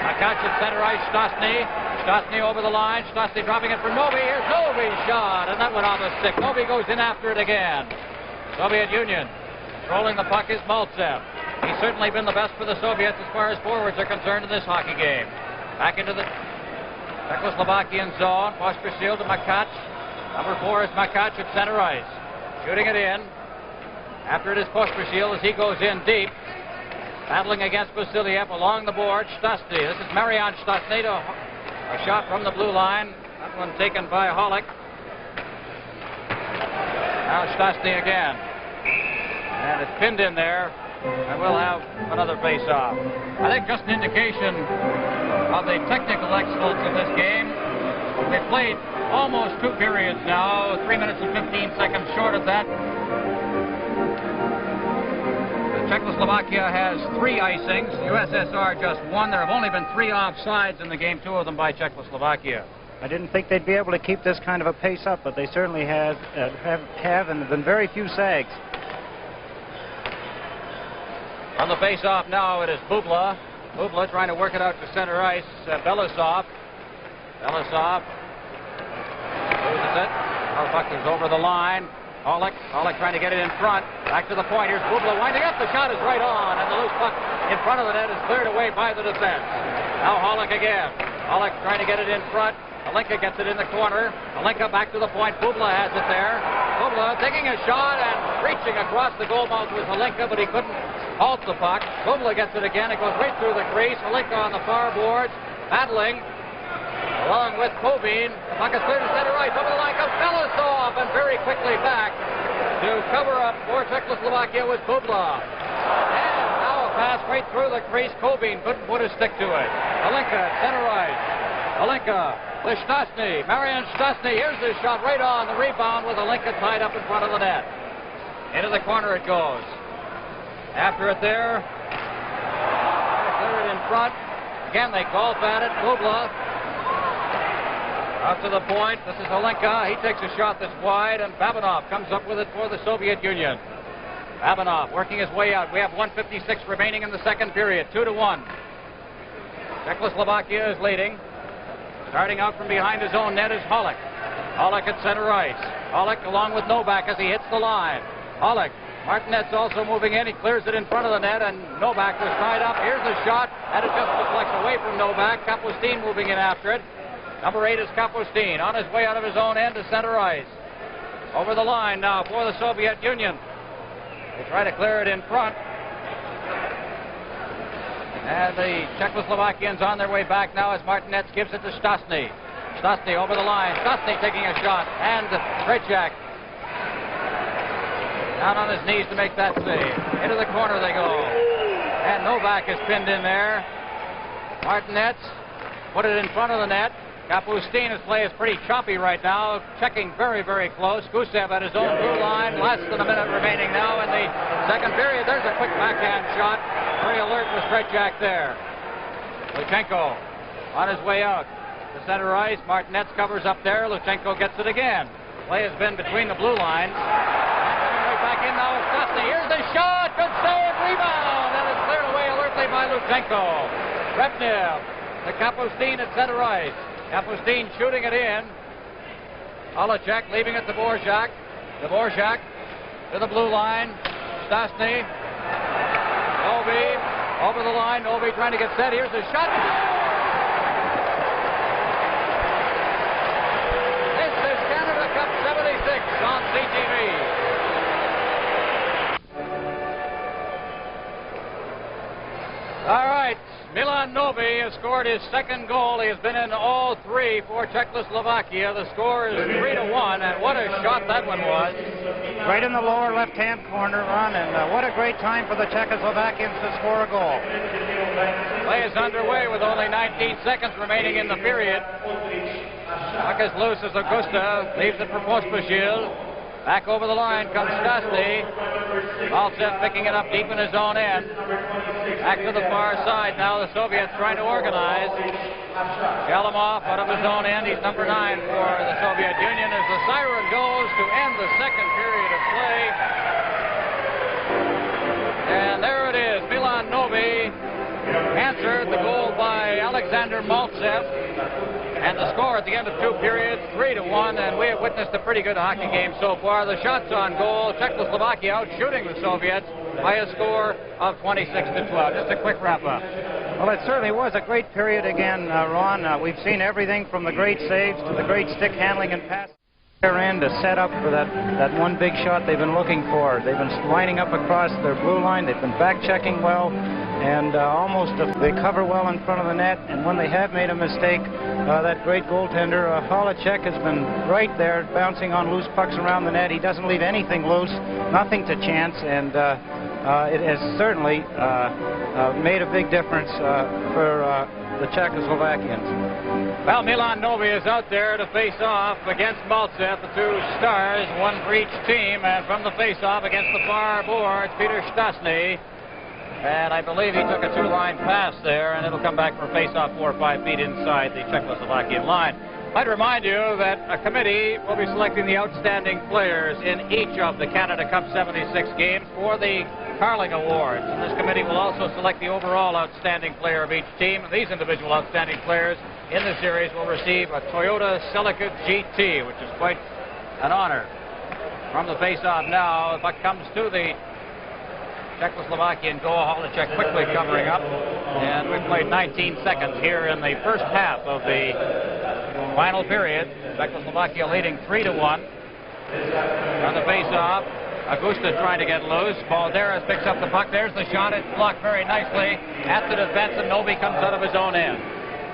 Makach at center ice. Stastny. Stastny over the line. Stastny dropping it for Novi. Here's Novi's shot, and that went on the stick. Novi goes in after it again. Soviet Union controlling the puck is Maltsev. He's certainly been the best for the Soviets as far as forwards are concerned in this hockey game. Back into the Czechoslovakian zone. Pospisil to Makach. Number 4 is Makach at center ice. Shooting it in. After it is Pospisil as he goes in deep. Battling against Vasiliev along the board. Stastny. This is Marian Stastny to a shot from the blue line. That one taken by Hollick. Now Stastny again. And it's pinned in there. And we'll have another face-off. I think just an indication of the technical excellence of this game. They've played almost 2 periods now, 3 minutes and 15 seconds short of that. Czechoslovakia has 3 icings. USSR just 1. There have only been 3 offsides in the game, 2 of them by Czechoslovakia. I didn't think they'd be able to keep this kind of a pace up, but they certainly have and there have been very few sags. On the face-off now, it is Bubla. Bubla trying to work it out to center ice. Belousov. Belousov loses it. Now puck is over the line. Hollick trying to get it in front. Back to the point. Here's Bubla winding up. The shot is right on, and the loose puck in front of the net is cleared away by the defense. Now Hollick again. Hollick trying to get it in front. Alinka gets it in the corner. Alinka back to the point. Bubla has it there. Bubla taking a shot and reaching across the goal mouth with Alinka, but he couldn't halt the puck. Bubla gets it again. It goes right through the crease. Alinka on the far boards, battling along with Kobin. The puck is cleared to center ice. Over the line comes Belousov, and very quickly back to cover up for Czechoslovakia was Bubla. And now a pass right through the crease. Kobin couldn't put his stick to it. Alinka at center ice. Alinka with Stastny. Marian Stastny. Here's his shot right on the rebound with Alinka tied up in front of the net. Into the corner it goes. After it there. Clear it in front. Again they golf at it. Bubla up to the point. This is Alinka. He takes a shot that's wide, and Babanov comes up with it for the Soviet Union. Babanov working his way out. We have 1:56 remaining in the second period. 2-1. Czechoslovakia is leading. Starting out from behind his own net is Hollick. Hollick at center ice. Hollick along with Novak as he hits the line. Hollick. Martinet's also moving in. He clears it in front of the net, and Novak was tied up. Here's the shot, and it just deflects away from Novak. Kapustin moving in after it. Number 8 is Kapustin on his way out of his own end to center ice. Over the line now for the Soviet Union. They try to clear it in front. And the Czechoslovakians on their way back now as Martinez gives it to Stastny. Stastny over the line. Stastny taking a shot. And Trejak down on his knees to make that save. Into the corner they go. And Novak is pinned in there. Martinez put it in front of the net. Kapustin's play is pretty choppy right now, checking very, very close. Gusev at his own blue line, less than a minute remaining now in the second period. There's a quick backhand shot. Very alert was Trejak there. Lutsenko on his way out. The center ice. Martinez covers up there. Luchenko gets it again. Play has been between the blue lines. Right back in now. Stastny. Here's the shot. Good save. Rebound. And it's cleared away alertly by Luchenko. Repnev to Kapustin at center ice. Kapustin shooting it in. Holacek leaving it to Dvorak. Dvorak to the blue line. Stastny. Novi over the line. Novi trying to get set. Here's the shot. This is Canada Cup 76 on CTV. All right. Milan Novi has scored his second goal. He has been in all three for Czechoslovakia. The score is 3-1, and what a shot that one was. Right in the lower left-hand corner, Ron, and what a great time for the Czechoslovakians to score a goal. Play is underway with only 19 seconds remaining in the period. Puck is loose as Augusta leaves it for Pospisil. Back over the line comes Stastny. Maltsev picking it up deep in his own end. Back to the far side now. The Soviets trying to organize. Shalamov out of his own end. He's number 9 for the Soviet Union as the siren goes to end the second period of play. And there it is. Milan Novi answered the goal by Alexander Maltsev. And the score at the end of 2 periods, 3-1, and we have witnessed a pretty good hockey game so far. The shots on goal, Czechoslovakia out shooting the Soviets by a score of 26-12. Just a quick wrap-up. Well, it certainly was a great period again, Ron. We've seen everything from the great saves to the great stick handling and passing. Their end to set up for that one big shot they've been looking for. They've been lining up across their blue line. They've been back-checking well, and they cover well in front of the net. And when they have made a mistake, that great goaltender, Holacek, has been right there bouncing on loose pucks around the net. He doesn't leave anything loose, nothing to chance, and it has certainly made a big difference for the Czechoslovakians. Well, Milan Novi is out there to face off against Maltsev, the 2 stars, one for each team, and from the face-off against the far boards, Peter Stastny. And I believe he took a 2-line pass there, and it'll come back for face-off 4 or 5 feet inside the Czechoslovakian line. I'd remind you that a committee will be selecting the outstanding players in each of the Canada Cup 76 games for the Carling Awards. And this committee will also select the overall outstanding player of each team. These individual outstanding players in the series will receive a Toyota Celica GT, which is quite an honor. From the face-off now, the puck comes to the Czechoslovakian goal. Holacek quickly covering up. And we've played 19 seconds here in the first half of the final period. Czechoslovakia leading 3-1. On the face-off, Augusta trying to get loose. Balderas picks up the puck. There's the shot. It's blocked very nicely at the defense, and Novi comes out of his own end.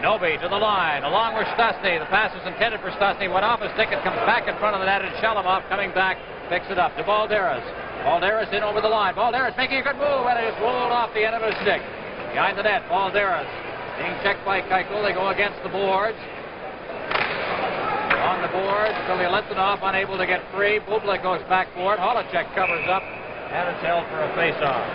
Novi to the line, along with Stastny. The pass was intended for Stastny. Went off his stick. It comes back in front of the net, and Shalamov coming back picks it up to Balderas. Balderas in over the line. Balderas making a good move, and it is rolled off the end of his stick. Behind the net, Balderas being checked by Keuchel. They go against the boards. On the boards, Filip unable to get free. Bublik goes back for it. Holacek covers up, and it's held for a face-off.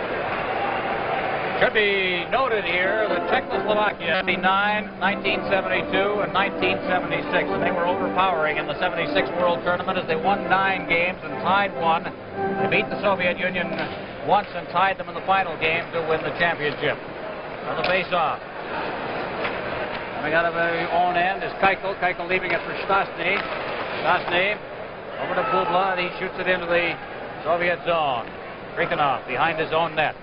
Should be noted here that Czechoslovakia, 1972, and 1976, and they were overpowering in the 76 World Tournament as they won 9 games and tied 1. They beat the Soviet Union once and tied them in the final game to win the championship. On the face-off. Coming out of their own end is Keuchel. Keuchel leaving it for Stastny. Stastny over to Bubla, and he shoots it into the Soviet zone. Krikhanov behind his own net.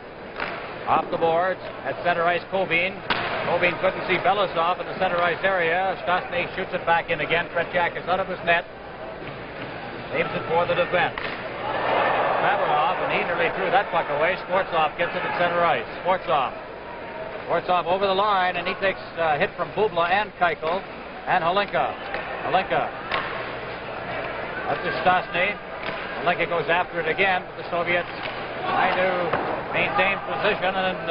Off the boards at center ice, Kobin. Kobin couldn't see Belousov in the center ice area. Stastny shoots it back in again. Tretiak is out of his net. Leaves it for the defense. Sabanov, and he nearly threw that puck away. Skvortsov gets it at center ice. Skvortsov over the line, and he takes a hit from Bubla and Keuchel and Holinka. Up to Stastny. Holinka goes after it again, but the Soviets trying to maintain position, and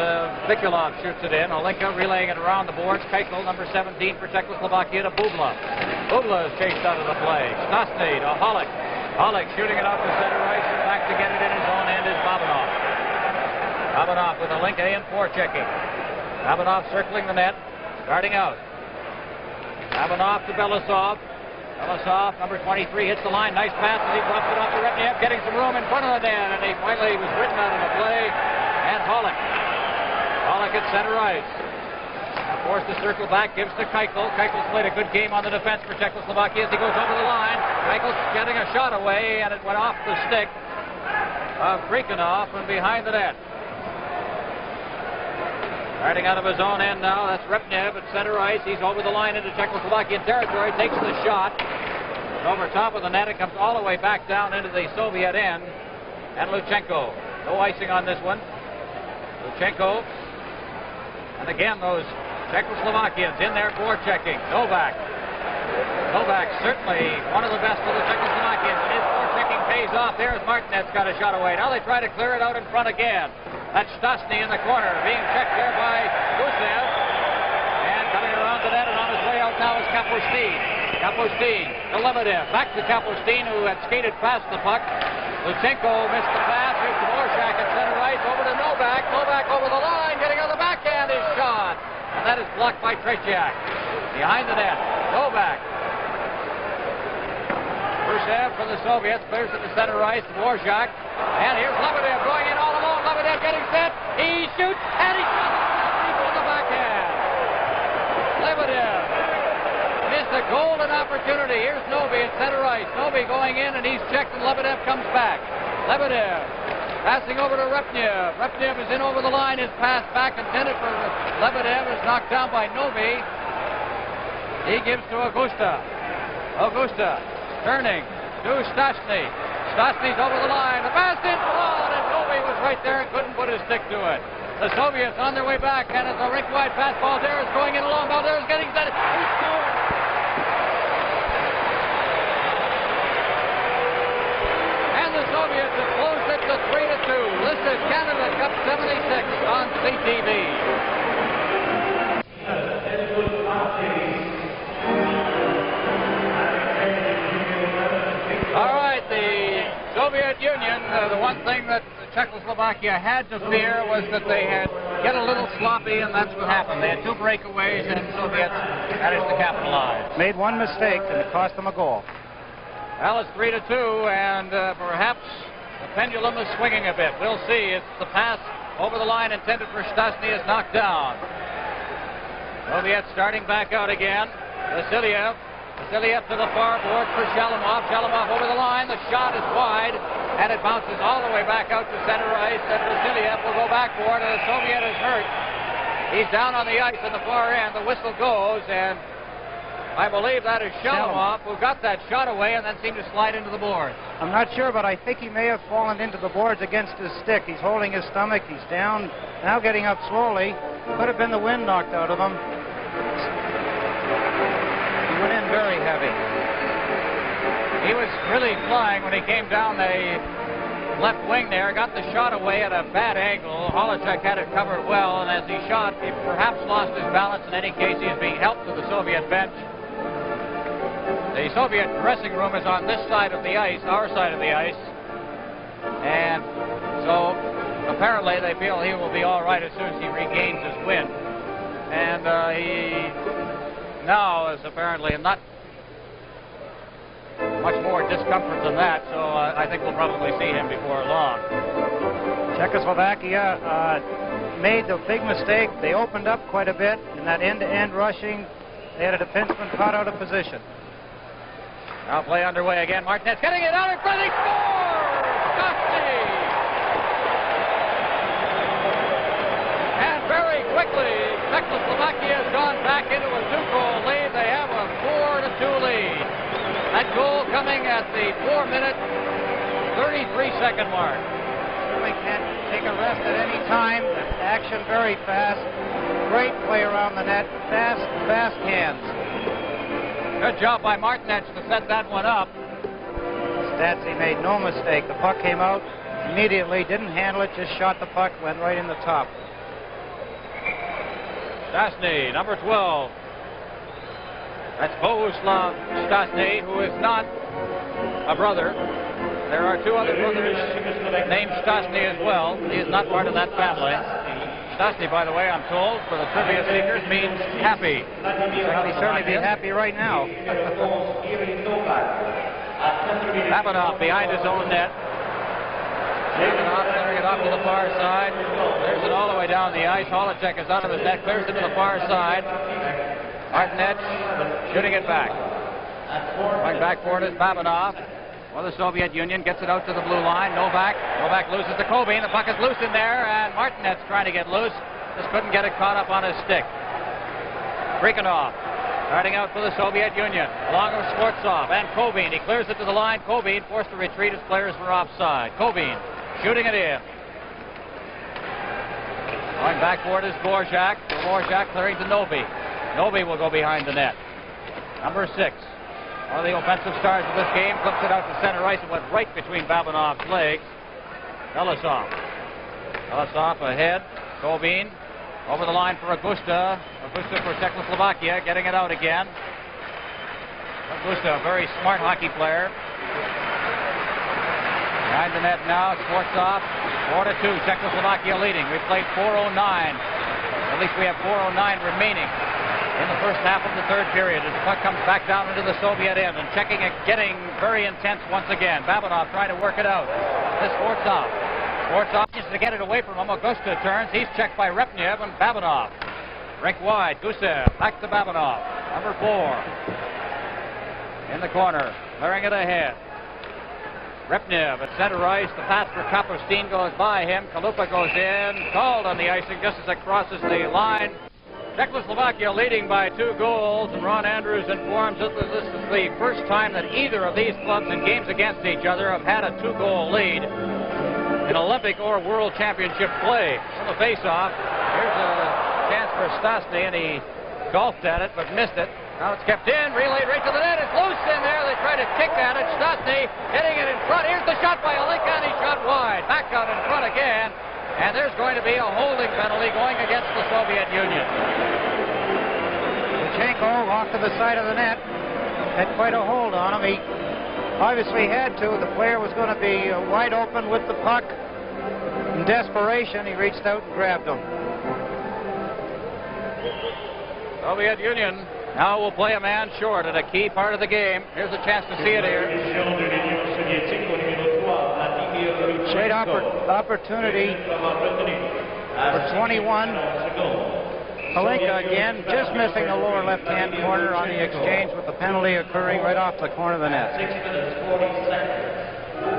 Vikulov shoots it in. Holinka relaying it around the boards. Keuchel, number 17 for Czechoslovakia, to Bubla. Bubla is chased out of the play. Stastny to Hollick. Hollick shooting it out to center ice, and back to get it in his own end is Babanov. Babanov with Holinka in forechecking. Babanov circling the net, starting out. Avanov to Belousov. Belousov, number 23, hits the line. Nice pass, and he drops it off to Repniev, getting some room in front of the net, and he finally was ridden out of the play. And Hollick. Hollick at center ice. Forced to circle back, gives to Keuchel. Keichel's played a good game on the defense for Czechoslovakia as he goes over the line. Keichel's getting a shot away, and it went off the stick of Krikenov and behind the net. Riding out of his own end now, that's Repniev at center ice. He's over the line into Czechoslovakian territory, takes the shot. It's over top of the net, it comes all the way back down into the Soviet end. And Luchenko, no icing on this one. Luchenko, and again those Czechoslovakians in there forechecking. Novak. Novak certainly one of the best of the Czechoslovakians. And his forechecking pays off. There's Martinet's got a shot away. Now they try to clear it out in front again. That's Stastny in the corner, being checked there by Gusev. And coming around the net and on his way out now is Kapustin. Kapustin to Lebedev. Back to Kapustin, who had skated past the puck. Luchenko missed the pass. Here's Dvorak at center ice. Over to Novak. Novak over the line, getting on the backhand. His shot. And that is blocked by Tretiak. Behind the net, Novak. Gusev for the Soviets, clears to the center ice, Dvorak. And here's Lebedev going in all alone. Lebedev getting set. He shoots, and he shoots on the backhand. Lebedev missed a golden opportunity. Here's Novi at center ice. Novi going in, and he's checked, and Lebedev comes back. Lebedev passing over to Repniev. Repniev is in over the line. His pass back intended for Lebedev is knocked down by Novi. He gives to Augusta. Augusta turning to Stastny. Stastny's over the line. The pass in front, and Novi was right there and couldn't put his stick to it. The Soviets on their way back, and it's a rink-wide fastball. There is going in along. Now there's getting set. He scored. And the Soviets have closed it to 3-2. This is Canada Cup 76 on CTV. All right, the Soviet Union, the one thing that Czechoslovakia had to fear was that they had get a little sloppy, and that's what happened. They had two breakaways, and the Soviets managed to capitalize. Made one mistake, and it cost them a goal. Well, it's 3-2, and perhaps the pendulum is swinging a bit. We'll see. It's the pass over the line intended for Stastny is knocked down. Soviets starting back out again. Vasiliev. Vasiliev to the far board for Shalamov. Shalamov over the line. The shot is wide, and it bounces all the way back out to center ice, and Vasiliev will go back for it, and the Soviet is hurt. He's down on the ice in the far end. The whistle goes, and I believe that is Shalamov who got that shot away and then seemed to slide into the boards. I'm not sure, but I think he may have fallen into the boards against his stick. He's holding his stomach. He's down, now getting up slowly. Could have been the wind knocked out of him. He went in very heavy. He was really flying when he came down the left wing there, got the shot away at a bad angle. Holacek had it covered well, and as he shot, he perhaps lost his balance. In any case, he is being helped to the Soviet bench. The Soviet dressing room is on this side of the ice, our side of the ice, and so apparently they feel he will be all right as soon as he regains his wind. And he now is apparently not much more discomfort than that, so I think we'll probably see him before long. Czechoslovakia made the big mistake. They opened up quite a bit in that end-to-end rushing. They had a defenseman caught out of position. Now play underway again. Martinez getting it out in front. He scores! Stastny! And very quickly, Czechoslovakia has gone back into a 2-goal lead. They have a 4-2 lead. That goal coming at the 4-minute, 33-second mark. Certainly can't take a rest at any time. Action very fast. Great play around the net. Fast hands. Good job by Martinez to set that one up. Stastny made no mistake. The puck came out immediately, didn't handle it, just shot the puck, went right in the top. Stastny, number 12. That's Bohuslav Stastny, who is not a brother. There are two other brothers named Stastny as well. He is not part of that family. Stastny, by the way, I'm told, for the trivia seekers, means happy. Well, he'd certainly be happy right now. Babinoff behind his own net. Clearing it off to the far side. Clears it all the way down the ice. Holacek is out of his net. Clears it to the far side. Martinet shooting it back. Going back for it is Babinoff. Well, the Soviet Union gets it out to the blue line. Novak loses to Kobe. The puck is loose in there, and Martinet's trying to get loose. Just couldn't get it caught up on his stick. Freakonoff starting out for the Soviet Union, along with Skvortsov and Kobe. He clears it to the line. Kobe forced to retreat. His players were offside. Kobe shooting it in. Going back for it is Dvorak. Dvorak clearing to Noby. Noby will go behind the net. Number 6. One of the offensive stars of this game flips it out to center ice and went right between Babinoff's legs. Belasov. Belasov ahead. Kobe over the line for Augusta. Augusta for Czechoslovakia, getting it out again. Augusta, a very smart hockey player. Behind the net now, Skvortsov. 4-2, Czechoslovakia leading. We've played 4:09. At least we have 4:09 remaining in the first half of the third period. As the puck comes back down into the Soviet end, and checking it, getting very intense once again. Babinoff trying to work it out. This Skvortsov. Skvortsov needs to get it away from him. Augusta turns. He's checked by Repnev and Babinoff. Rink wide. Gusev back to Babinoff. Number 4 in the corner, clearing it ahead. Repnev at center ice. The pass for Kapustin goes by him. Kalupa goes in. Called on the icing just as it crosses the line. Czechoslovakia leading by 2 goals, and Ron Andrews informs us that this is the first time that either of these clubs in games against each other have had a 2-goal lead in Olympic or World Championship play. On the face-off, here's a chance for Stastny, and he golfed at it but missed it. Now it's kept in, relayed right to the net. It's loose in there. They try to kick at it. Stastny hitting it in front. Here's the shot by Olinka, and he shot wide. Back out in front again. And there's going to be a holding penalty going against the Soviet Union. Lutsenko off to the side of the net. Had quite a hold on him. He obviously had to. The player was going to be wide open with the puck. In desperation, he reached out and grabbed him. Soviet Union now will play a man short at a key part of the game. Here's a chance to see it here. Great opportunity for 21. Olinka again, just missing the lower left-hand corner on the exchange, with the penalty occurring right off the corner of the net.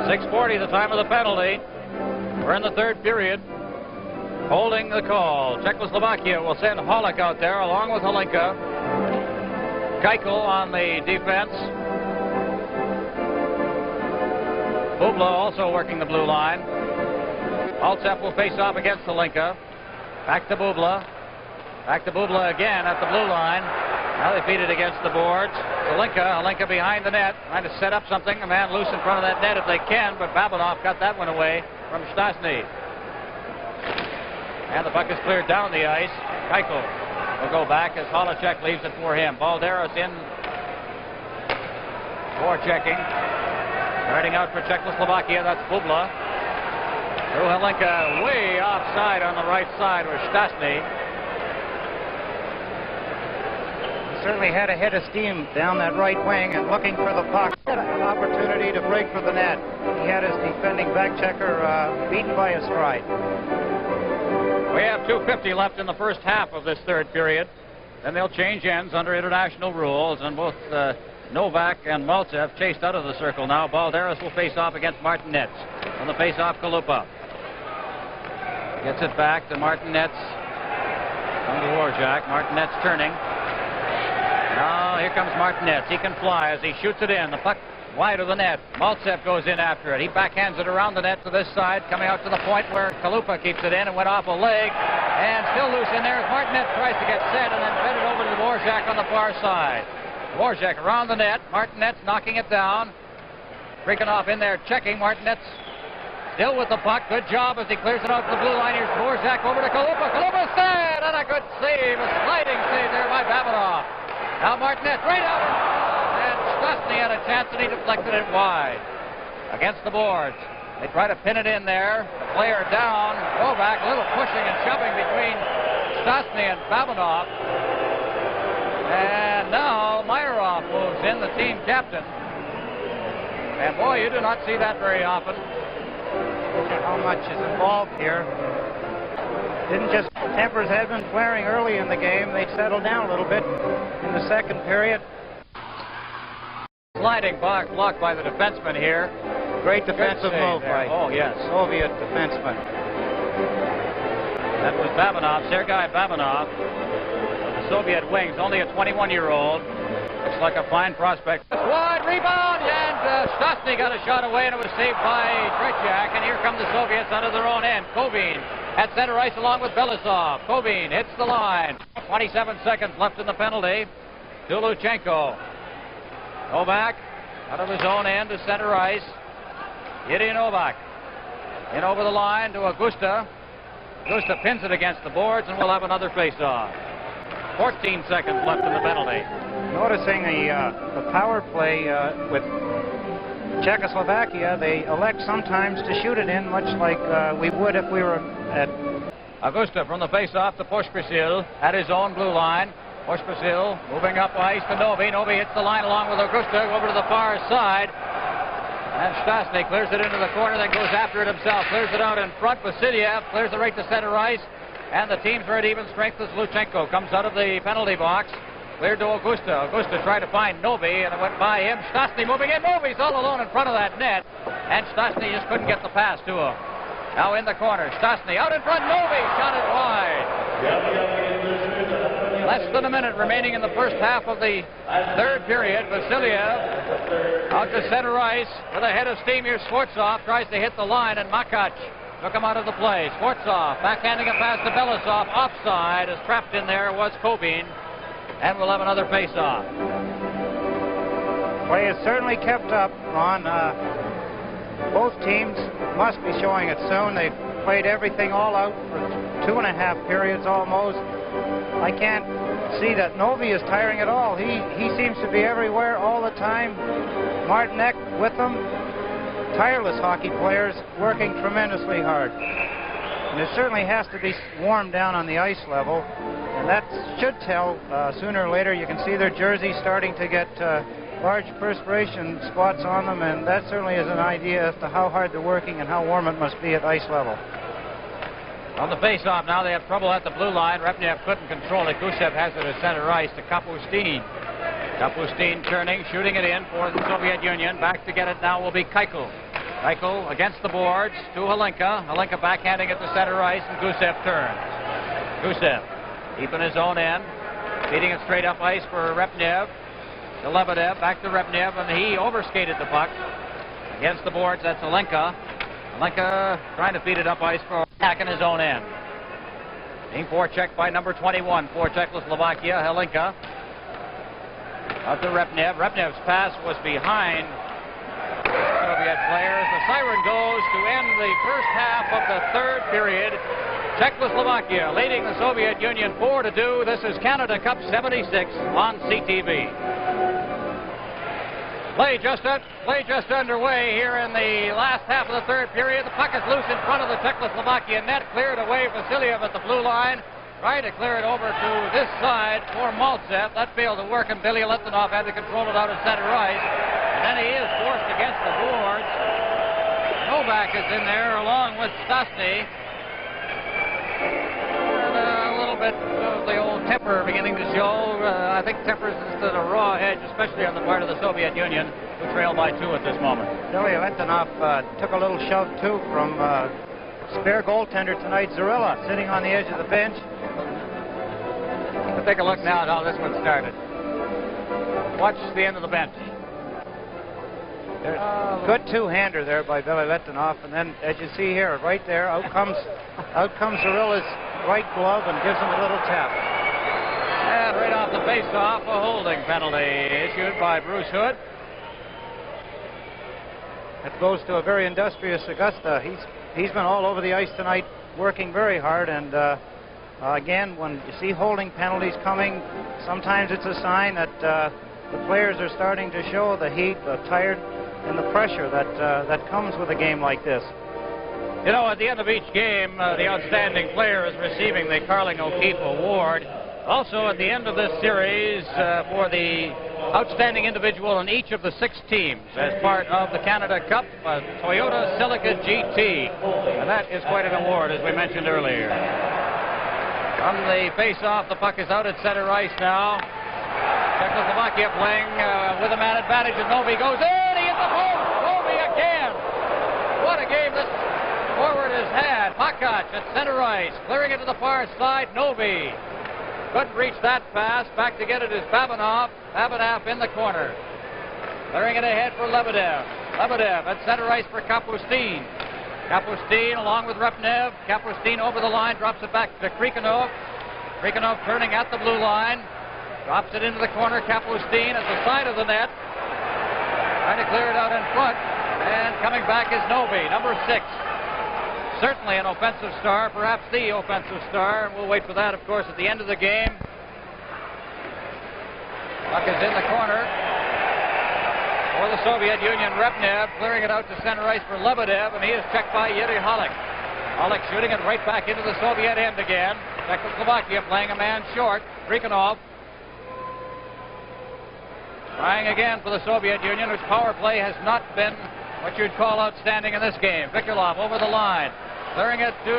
6:40, the time of the penalty. We're in the third period. Holding the call. Czechoslovakia will send Holak out there along with Olinka. Keitel on the defense. Bubla also working the blue line. Maltsev will face off against Olinka. Back to Bubla. Back to Bubla again at the blue line. Now they feed it against the boards. Olinka behind the net, trying to set up something. A man loose in front of that net if they can, but Babinoff got that one away from Stastny. And the puck is cleared down the ice. Keitel will go back as Holacek leaves it for him. Balderas in for checking. Starting out for Czechoslovakia, that's Bubla. Through Olinka, way offside on the right side with Stastny. Certainly had a head of steam down that right wing and looking for the puck. An opportunity to break for the net. He had his defending back checker beaten by a stride. We have 2:50 left in the first half of this third period. Then they'll change ends under international rules, and both Novak and Maltsev chased out of the circle now. Balderas will face off against Martinets. On the face-off, Kalupa gets it back to Martinets. On to Dvorak. Martinets turning. Now here comes Martinez. He can fly as he shoots it in. The puck wide of the net. Maltsev goes in after it. He backhands it around the net to this side, coming out to the point where Kalupa keeps it in and went off a leg. And still loose in there as Martinez tries to get set and then fed it over to Dvorak on the far side. Dvorak around the net. Martinez knocking it down. Freakonoff in there checking. Martinez still with the puck. Good job as he clears it out to the blue line. Here's Dvorak over to Kalupa. Kalupa set and a good save. A sliding save there by Babinoff. Now Martinez right out and Stastny had a chance and he deflected it wide against the boards. They try to pin it in there. The player down. Novak, a little pushing and shoving between Stastny and Babanov. And now Meyerhoff moves in, the team captain. And boy, you do not see that very often. How much is involved here? Didn't just tempers had been flaring early in the game. They settled down a little bit in the second period. Sliding block by the defenseman here. Great defensive move by yes, Soviet defenseman. That was Babanov, Sergei Babanov. The Soviet wings, only a 21-year-old. Looks like a fine prospect. Wide rebound, and Stastny got a shot away, and it was saved by Tretiak. And here come the Soviets out of their own end. Kovin at center ice along with Belisov. Kovin hits the line. 27 seconds left in the penalty to Luchenko. Novak out of his own end to center ice. Yuri Novak in over the line to Augusta. Augusta pins it against the boards, and we'll have another face-off. 14 seconds left in the penalty. Noticing the power play with Czechoslovakia, they elect sometimes to shoot it in, much like we would if we were at... Augusta from the face-off to Pospisil at his own blue line. Pospisil moving up ice to Novi. Novi hits the line along with Augusta over to the far side. And Stastny clears it into the corner, then goes after it himself. Clears it out in front. Vasiliev clears it right to center ice. And the teams are at even strength as Luchenko comes out of the penalty box. Cleared to Augusta. Augusta tried to find Novi, and it went by him. Stastny moving in. Novi's all alone in front of that net. And Stastny just couldn't get the pass to him. Now in the corner. Stastny out in front. Novi shot it wide. Less than a minute remaining in the first half of the third period. Vasiliev out to center ice with a head of steam here. Sfortsov tries to hit the line, and Makac took him out of the play. Sfortsov backhanding a pass to Belisov. Offside, as trapped in there was Kovin. And we'll have another face-off. Play has certainly kept up, Ron. Both teams must be showing it soon. They've played everything all out for 2.5 periods almost. I can't see that Novi is tiring at all. He seems to be everywhere all the time. Martinek with them. Tireless hockey players working tremendously hard. And it certainly has to be warmed down on the ice level. And that should tell sooner or later. You can see their jerseys starting to get large perspiration spots on them. And that certainly is an idea as to how hard they're working and how warm it must be at ice level. On the face-off now, they have trouble at the blue line. Repnev couldn't control it. Gusev has it at center ice to Kapustin. Kapustin turning, shooting it in for the Soviet Union. Back to get it now will be Keuchel. Keuchel against the boards to Halenka. Halenka backhanding it to center ice, and Gusev turns. Gusev keeping his own end, feeding it straight up ice for Repnev. To Lebedev, back to Repnev, and he overskated the puck. Against the boards, that's Halenka. Halenka trying to feed it up ice for back in his own end. Being forechecked by number 21 for Czechoslovakia, Halenka. Out to Repnev. Repnev's pass was behind Soviet players. The siren goes to end the first half of the third period. Czechoslovakia leading the Soviet Union 4-2. This is Canada Cup 76 on CTV. Play just underway here in the last half of the third period. The puck is loose in front of the Czechoslovakia net. Cleared away Vasiliev at the blue line. Trying to clear it over to this side for Maltsev. That failed to work, and Billy Litvinov had to control it out at center ice. And then he is forced against the boards. Novak is in there along with Stastny. And a little bit of the old temper beginning to show. I think temper is just at a raw edge, especially on the part of the Soviet Union, who trail by 2 at this moment. Billy Litvinov took a little shove, too, from spare goaltender tonight, Zarilla, sitting on the edge of the bench. Let's take a look now at how this one started. Watch the end of the bench. Good two-hander there by Billy Litvinov, and then as you see here, right there, out comes Zarilla's right glove and gives him a little tap. And right off the face-off, a holding penalty issued by Bruce Hood. That goes to a very industrious Augusta. He's been all over the ice tonight, working very hard, and again, when you see holding penalties coming, sometimes it's a sign that the players are starting to show the heat, the tired in the pressure that comes with a game like this. You know, at the end of each game, the outstanding player is receiving the Carling O'Keefe Award. Also, at the end of this series, for the outstanding individual in each of the 6 teams as part of the Canada Cup, Toyota Celica GT. And that is quite an award, as we mentioned earlier. From the face-off, the puck is out at center ice now. Czechoslovakia playing with a man advantage, and Novi goes in. He hits the post. Novi again. What a game this forward has had. Makac at center ice, clearing it to the far side. Novi couldn't reach that pass. Back to get it is Babinov. Babinov in the corner. Clearing it ahead for Lebedev. Lebedev at center ice for Kapustin. Kapustin along with Repnev. Kapustin over the line, drops it back to Krikanov. Krikanov turning at the blue line. Drops it into the corner. Kapustin at the side of the net. Trying to clear it out in front. And coming back is Novi, number 6. Certainly an offensive star, perhaps the offensive star. We'll wait for that, of course, at the end of the game. Puck is in the corner for the Soviet Union. Repnev clearing it out to center ice for Lebedev, and he is checked by Yuri Halleck. Halleck shooting it right back into the Soviet end again. Czechoslovakia playing a man short. Krikanov trying again for the Soviet Union, whose power play has not been what you'd call outstanding in this game. Vikulov over the line. Clearing it to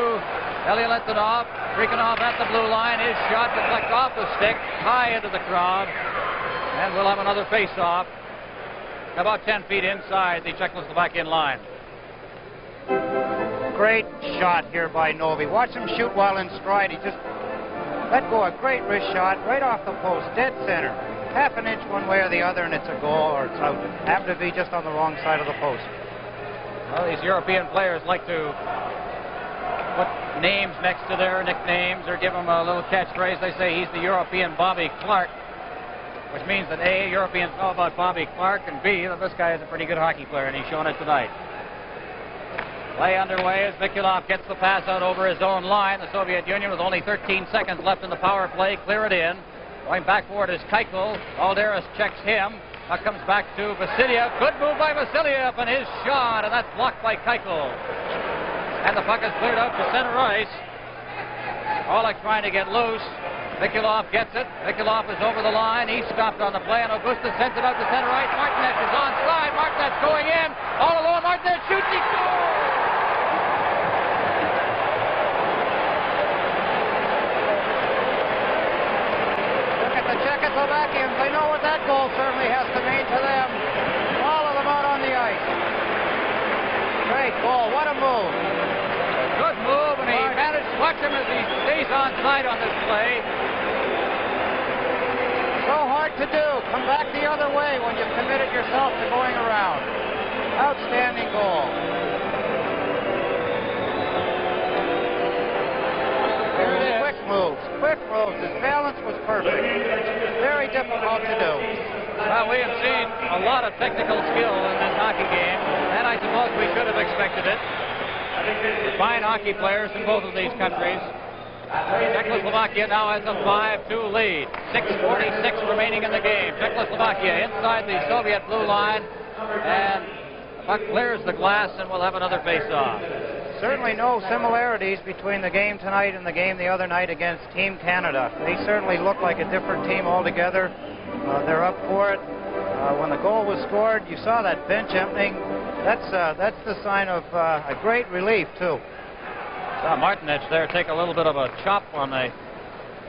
Elialentinov. Krikanov at the blue line. His shot deflects off the stick, high into the crowd. And we'll have another face-off about 10 feet inside the Czechoslovakian line. Great shot here by Novi. Watch him shoot while in stride. He just let go a great wrist shot right off the post, dead center. Half an inch one way or the other, and it's a goal, or it's out. It happened to be just on the wrong side of the post. Well, these European players like to put names next to their nicknames or give them a little catchphrase. They say he's the European Bobby Clark, which means that A, Europeans know about Bobby Clark, and B, that this guy is a pretty good hockey player, and he's shown it tonight. Play underway as Vikulov gets the pass out over his own line. The Soviet Union with only 13 seconds left in the power play. Clear it in. Going back forward is Keuchel. Alderis checks him. Now comes back to Vasiliev. Good move by Vasiliev, and his shot, and that's blocked by Keuchel. And the puck is cleared out to center ice. Orlik trying to get loose. Vikulov gets it. Vikulov is over the line. He's stopped on the play, and Augusta sends it out to center ice. Martinet is onside. Martinet's going in. All alone. Martinet shoots. He scores! Look at the Czechoslovakians. They know what that goal certainly has to mean to them. All of them out on the ice. Great goal. What a move. Good move, and he managed to watch him as he stays onside on this play. So hard to do. Come back the other way when you've committed yourself to going around. Outstanding goal. There it is. Quick moves. Quick moves. His balance was perfect. Very difficult to do. Well, we have seen a lot of technical skill in this hockey game, and I suppose we should have expected it. Fine hockey players in both of these countries. Czechoslovakia now has a 5-2 lead. 6:46 remaining in the game. Czechoslovakia inside the Soviet blue line, and the puck clears the glass, and we'll have another face-off. Certainly no similarities between the game tonight and the game the other night against Team Canada. They certainly look like a different team altogether. They're up for it. When the goal was scored, you saw that bench emptying. That's the sign of a great relief, too. Saw Martinich there take a little bit of a chop on the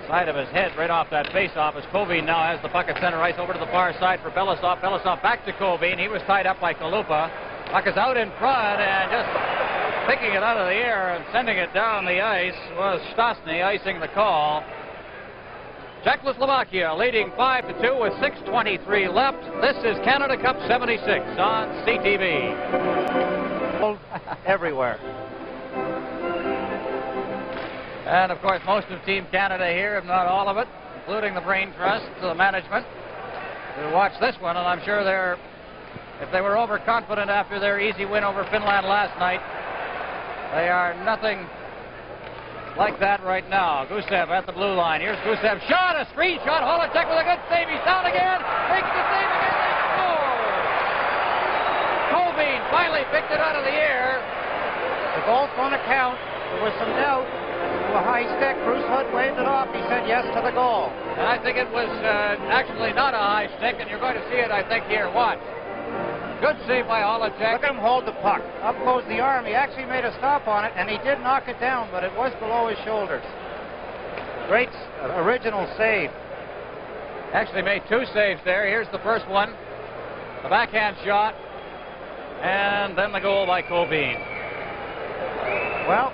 side of his head right off that face-off as Kovin now has the puck at center ice over to the far side for Belisov. Belisov back to Kovin. He was tied up by Kalupa. Puck is out in front, and just picking it out of the air and sending it down the ice was Stastny icing the call. Czechoslovakia leading 5-2 with 6:23 left. This is Canada Cup 76 on CTV. Everywhere. And of course, most of Team Canada here, if not all of it, including the brain trust, the management, will watch this one, and I'm sure if they were overconfident after their easy win over Finland last night, they are nothing like that right now. Gusev at the blue line. Here's Gusev. Shot, a screen shot. Holacek with a good save. He's down again. Makes the save again. They score. finally picked it out of the air. The goal's going to count. There was some doubt. A high stick. Bruce Hood waved it off. He said yes to the goal. And I think it was actually not a high stick, and you're going to see it, I think, here. Watch. Good save by Holacek. Look at him hold the puck. Up goes the arm. He actually made a stop on it, and he did knock it down, but it was below his shoulders. Great original save. Actually made two saves there. Here's the first one. The backhand shot. And then the goal by Cobean. Well,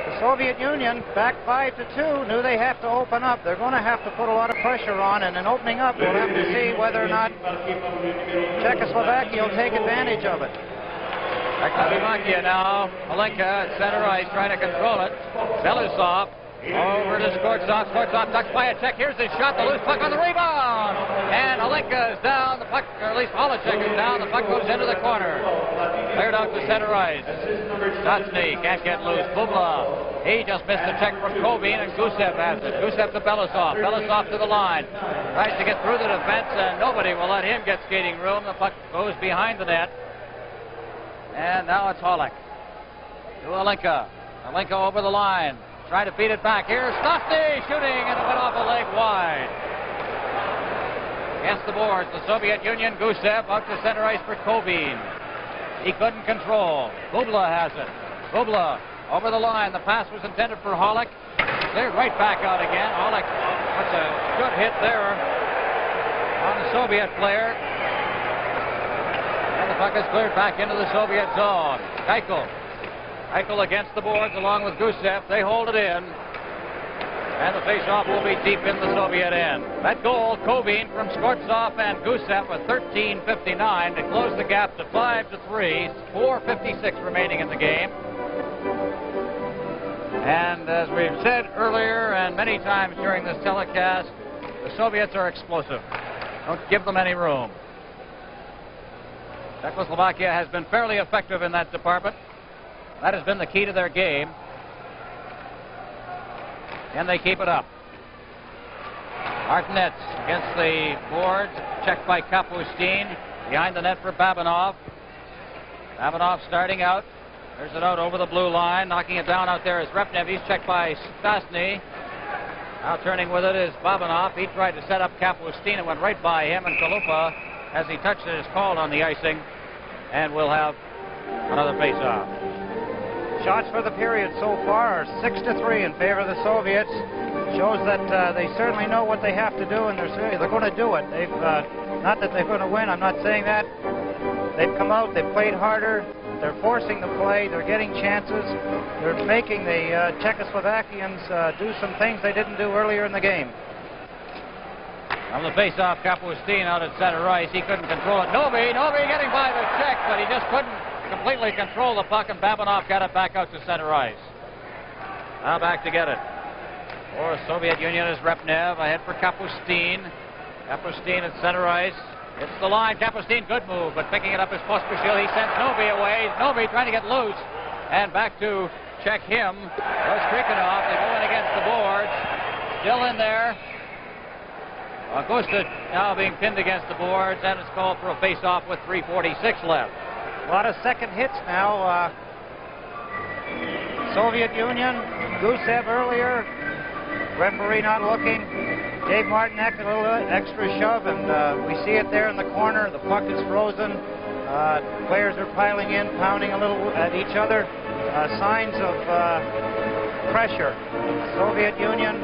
the Soviet Union, back 5-2, knew they have to open up. They're going to have to put a lot of pressure on, and in opening up, we'll have to see whether or not Czechoslovakia will take advantage of it. Czechoslovakia now. Malenka at center ice trying to control it. Belousov over to Skvortsov. Skvortsov ducks by a Czech. Here's his shot. The loose puck on the rebound. And Malenka is down. The puck, or at least Holacek is down. The puck goes into the corner. Cleared out to center ice. Stastny can't get loose. Bubla. He just missed the check from Cobean, and Gusev has it. Gusev to Belousov. Belousov to the line. Tries to get through the defense, and nobody will let him get skating room. The puck goes behind the net. And now it's Holek. To Alenka. Alenka over the line. Trying to feed it back. Here's Stastny shooting, and it went off a leg wide. Against the boards, the Soviet Union. Gusev out to center ice for Cobean. He couldn't control. Bubla has it. Bubla over the line. The pass was intended for Holek. Cleared right back out again. Holek, that's a good hit there on the Soviet player. And the puck is cleared back into the Soviet zone. Keuchel. Keuchel against the boards along with Gusev. They hold it in. And the face-off will be deep in the Soviet end. That goal, Cobean from Skvortsov and Gusev with 13:59 to close the gap to 5-3. 4:56 remaining in the game. And as we've said earlier and many times during this telecast, the Soviets are explosive. Don't give them any room. Czechoslovakia has been fairly effective in that department. That has been the key to their game. Can they keep it up? Martinez against the boards. Checked by Kapustin. Behind the net for Babanov. Babanov starting out. There's it out over the blue line. Knocking it down out there is Repnev. He's checked by Stastny. Now turning with it is Babanov. He tried to set up Kapustin and went right by him. And Kalupa, as he touched it, is called on the icing. And we'll have another face-off. Shots for the period so far are 6-3 in favor of the Soviets. Shows that they certainly know what they have to do, and they're going to do it. They've not that they're going to win. I'm not saying that. They've come out. They've played harder. They're forcing the play. They're getting chances. They're making the Czechoslovakians do some things they didn't do earlier in the game. On the face-off, Kapustin out at center ice. He couldn't control it. Novi getting by the Czech, but he just couldn't completely control the puck, and Babanov got it back out to center ice. Now back to get it. For Soviet Union is Repnev. Ahead for Kapustin. Kapustin at center ice. It's the line. Kapustin, good move, but picking it up is Pospisil. He sends Novi away. Novi trying to get loose. And back to check him. There's Krikanov. They go in against the boards. Still in there. Augusta now being pinned against the boards, and it's called for a face-off with 3:46 left. A lot of second hits now. Soviet Union, Gusev earlier. Referee not looking. Dave Martinek, a little extra shove, and we see it there in the corner. The puck is frozen. Players are piling in, pounding a little at each other. Signs of pressure. Soviet Union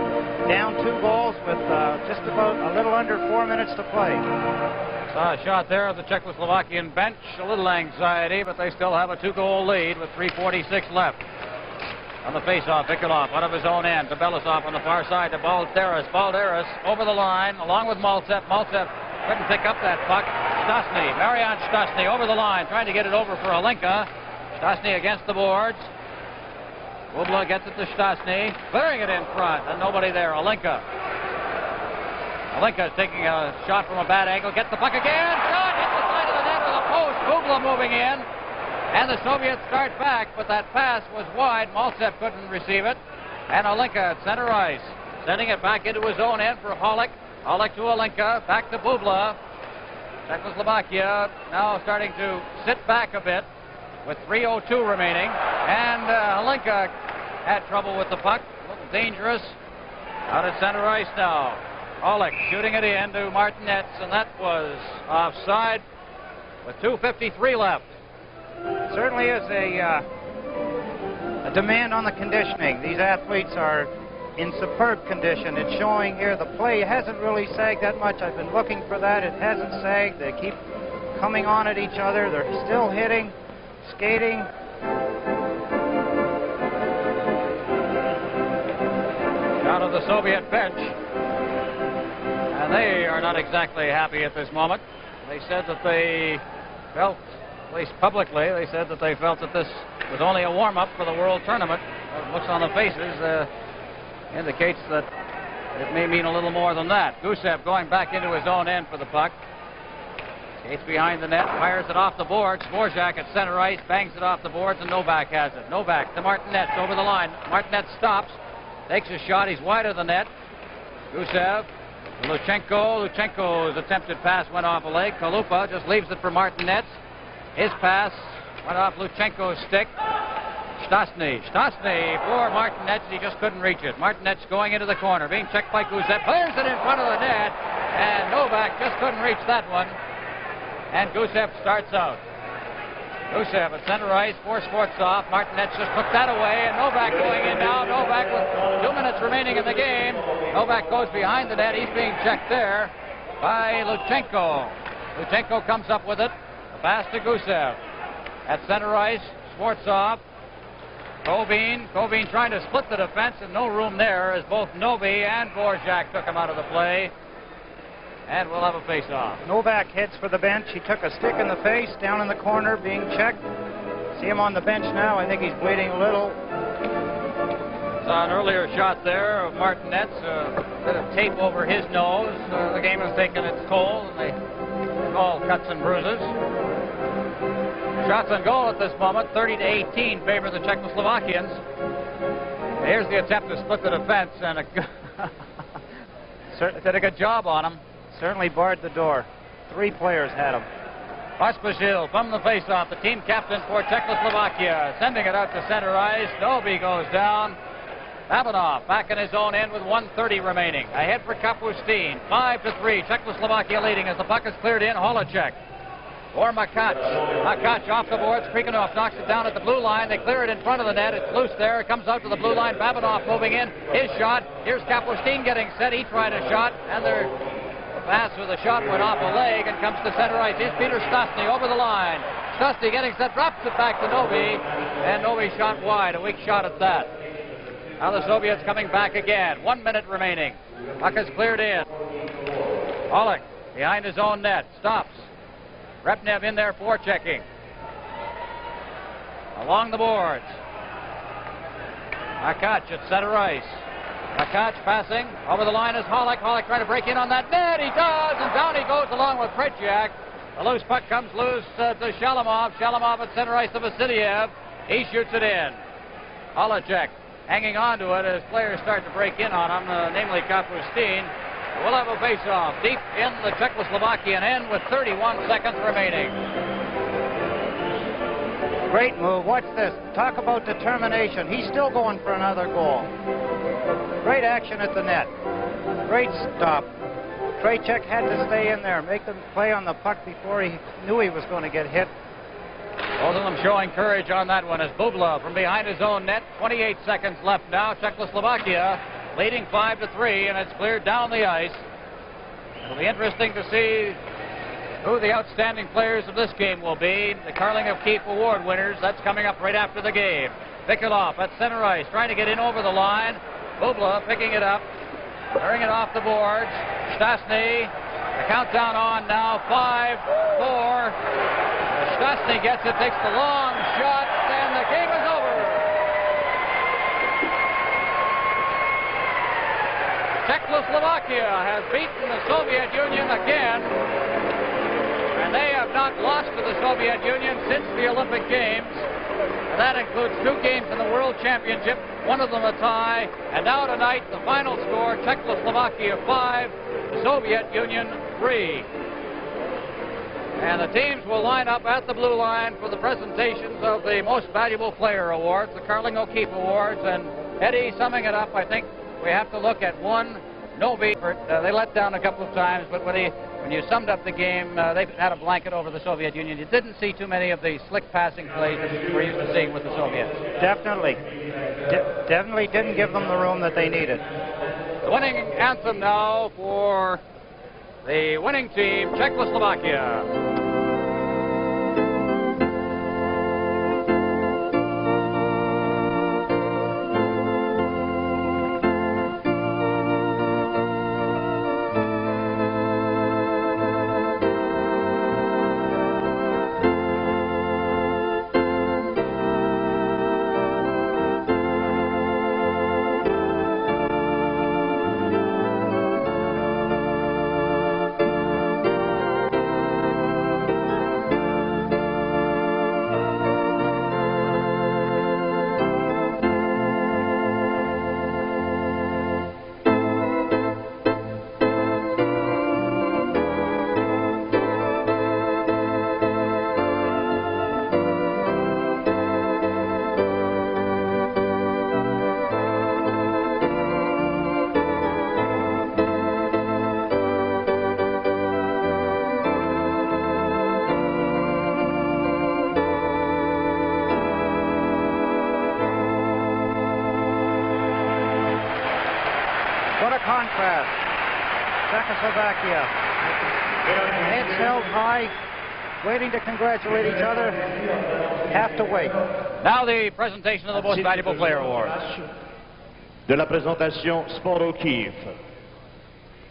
down 2 goals with just about a little under 4 minutes to play. Saw a shot there of the Czechoslovakian bench. A little anxiety, but they still have a 2-goal lead with 3:46 left. On the face-off, Nikolov out of his own end to Belousov on the far side to Balderas. Balderas over the line along with Maltsev. Maltsev couldn't pick up that puck. Stastny, Marian Stastny over the line, trying to get it over for Alenka. Stastny against the boards. Bubla gets it to Stastny, clearing it in front, and nobody there. Alenka. Alenka is taking a shot from a bad angle. Gets the puck again. Shot hit the side of the net with a post. Bubla moving in. And the Soviets start back, but that pass was wide. Maltsev couldn't receive it. And Alenka at center ice. Sending it back into his own end for Holek. Holek to Alenka. Back to Bubla. Czechoslovakia now starting to sit back a bit. with 3:02 remaining. And Hlinka had trouble with the puck. A little dangerous. Out at center ice now. Oleg shooting it in to Martinez, and that was offside with 2:53 left. Certainly is a demand on the conditioning. These athletes are in superb condition. It's showing here. The play hasn't really sagged that much. I've been looking for that. It hasn't sagged. They keep coming on at each other. They're still hitting, skating. Out of the Soviet bench. And they are not exactly happy at this moment. They said that they felt, at least publicly, they said that they felt that this was only a warm-up for the World Tournament. Looks on the faces indicates that it may mean a little more than that. Gusev going back into his own end for the puck. Skates behind the net, fires it off the boards. Dvorak at center ice, bangs it off the boards, and Novak has it. Novak to Martinez over the line. Martinez stops, takes a shot. He's wide of the net. Gusev, Luchenko. Luchenko's attempted pass went off a leg. Kalupa just leaves it for Martinez. His pass went off Luchenko's stick. Stastny for Martinez. He just couldn't reach it. Martinez going into the corner, being checked by Gusev. Clears it in front of the net, and Novak just couldn't reach that one. And Gusev starts out. Gusev at center ice, forced off. Martinez just took that away, and Novak going in now. Novak with 2 minutes remaining in the game. Novak goes behind the net. He's being checked there by Luchenko. Luchenko comes up with it. A pass to Gusev. At center ice, Schwarzkopf. Kovin trying to split the defense, and no room there as both Novi and Dvorak took him out of the play. And we'll have a face-off. Novak heads for the bench. He took a stick in the face, down in the corner, being checked. See him on the bench now. I think he's bleeding a little. Saw an earlier shot there of Martinez. A bit of tape over his nose. The game has taken its toll, and they call cuts and bruises. Shots on goal at this moment, 30-18, favor the Czechoslovakians. Here's the attempt to split the defense, and did a good job on him. Certainly barred the door. 3 players had him. Pospisil from the faceoff, the team captain for Czechoslovakia, sending it out to center ice. Novi goes down. Babanov back in his own end with 1:30 remaining. Ahead for Kapustin, 5-3. Czechoslovakia leading as the puck is cleared in. Holacek or Makac. Makac off the boards. Kriganov knocks it down at the blue line. They clear it in front of the net. It's loose there. It comes out to the blue line. Babanov moving in. His shot. Here's Kapustin getting set. He tried a shot, and the pass with a shot went off a leg and comes to center ice. Here's Peter Stastny over the line. Stastny getting set, drops it back to Novi, and Novi shot wide. A weak shot at that. Now the Soviets coming back again. 1 minute remaining. Puck is cleared in. Oleg behind his own net. Stops. Repnev in there forechecking. Along the boards. Makac at center ice. Makac passing. Over the line is Hollick. Hollick trying to break in on that net. He does, and down he goes along with Pretiak. The loose puck comes loose to Shalamov. Shalamov at center ice to Vasiliev. He shoots it in. Holacek hanging on to it as players start to break in on him, namely Kapustin. We'll have a face-off deep in the Czechoslovakian end with 31 seconds remaining. Great move. Watch this. Talk about determination. He's still going for another goal. Great action at the net. Great stop. Treychek had to stay in there, make them play on the puck before he knew he was going to get hit. Both of them showing courage on that one as Bubla from behind his own net. 28 seconds left now. Czechoslovakia leading 5-3, and it's cleared down the ice. It'll be interesting to see who the outstanding players of this game will be. The Carling of Keefe Award winners. That's coming up right after the game. Vikulov at center ice, trying to get in over the line. Bubla picking it up, throwing it off the boards. Stastny, the countdown on now. 5, 4. Stastny gets it, takes the long shot, and the game is over. Czechoslovakia has beaten the Soviet Union again, and they have not lost to the Soviet Union since the Olympic Games. And that includes 2 games in the World Championship, one of them a tie. And now tonight, the final score, Czechoslovakia 5, the Soviet Union 3. And the teams will line up at the blue line for the presentations of the Most Valuable Player Awards, the Carling O'Keefe Awards. And Eddie, summing it up, I think we have to look at one, Novi. They let down a couple of times, but when you summed up the game, they had a blanket over the Soviet Union. You didn't see too many of the slick passing plays that we're used to seeing with the Soviets. Definitely. Definitely didn't give them the room that they needed. The winning anthem now for the winning team, Czechoslovakia. What a contrast. Czechoslovakia. Heads held high, waiting to congratulate each other. Have to wait. Now the presentation of the Most Valuable Player Awards. De la présentation Sport O'Keefe.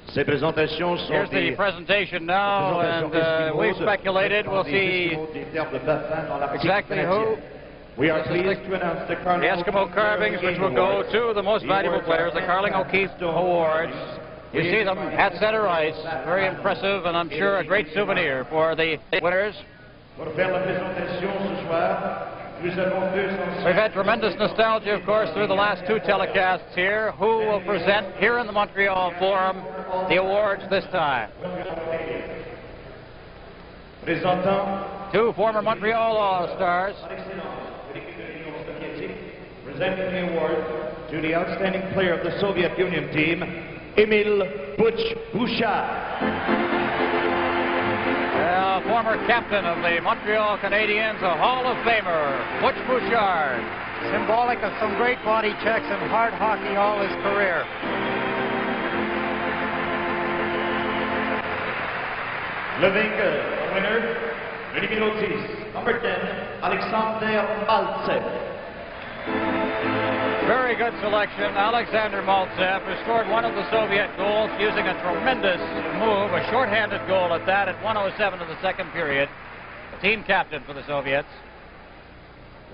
Ces présentations sont Here's the presentation now, and we've speculated. We'll see exactly who. We are pleased to announce the Eskimo carvings, which will go to the Most Valuable Players, the Carling O'Keefe Awards. You see them at center ice. Very impressive, and I'm sure a great souvenir for the winners. We've had tremendous nostalgia, of course, through the last two telecasts here. Who will present here in the Montreal Forum the awards this time? Two former Montreal All-Stars. Presenting the award to the outstanding player of the Soviet Union team, Emil Butch Bouchard. Former captain of the Montreal Canadiens, a Hall of Famer, Butch Bouchard. Symbolic of some great body checks and hard hockey all his career. Le vainqueur, the winner, le numéro 10, number 10, Alexander Maltsev. Very good selection. Alexander Maltsev, who scored one of the Soviet goals using a tremendous move, a shorthanded goal at that, at 1:07 of the second period. The team captain for the Soviets.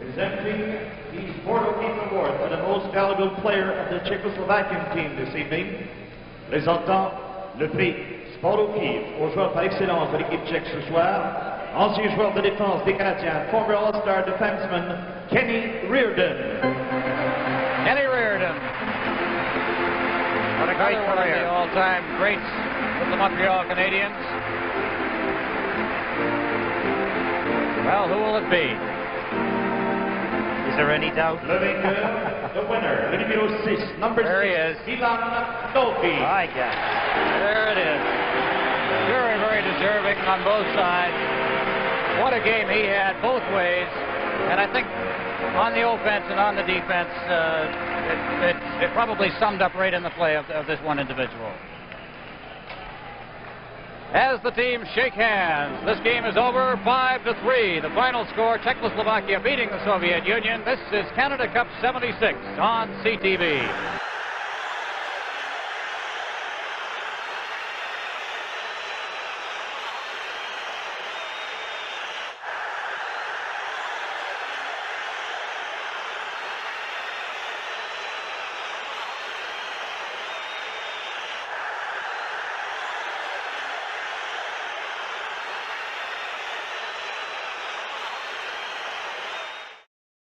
Presenting the Sport O'Keefe Award for the most valuable player of the Czechoslovakian team this evening, présentant le prix Sport O'Keefe aux joueurs par excellence de l'équipe tchèque ce soir, ancien joueur de défense des Canadiens, former All-Star defenseman Kenny Reardon. Kenny Reardon. What a great Another one of career. the all-time greats with the Montreal Canadiens. Well, who will it be? Is there any doubt? Le vainqueur, the winner, le numéro 6, number 6, There he is. Ivan Novi. I guess. There it is. Very, very deserving on both sides. What a game he had both ways. And I think on the offense and on the defense, it probably summed up right in the play of this one individual. As the teams shake hands, this game is over 5-3. The final score, Czechoslovakia beating the Soviet Union. This is Canada Cup 76 on CTV.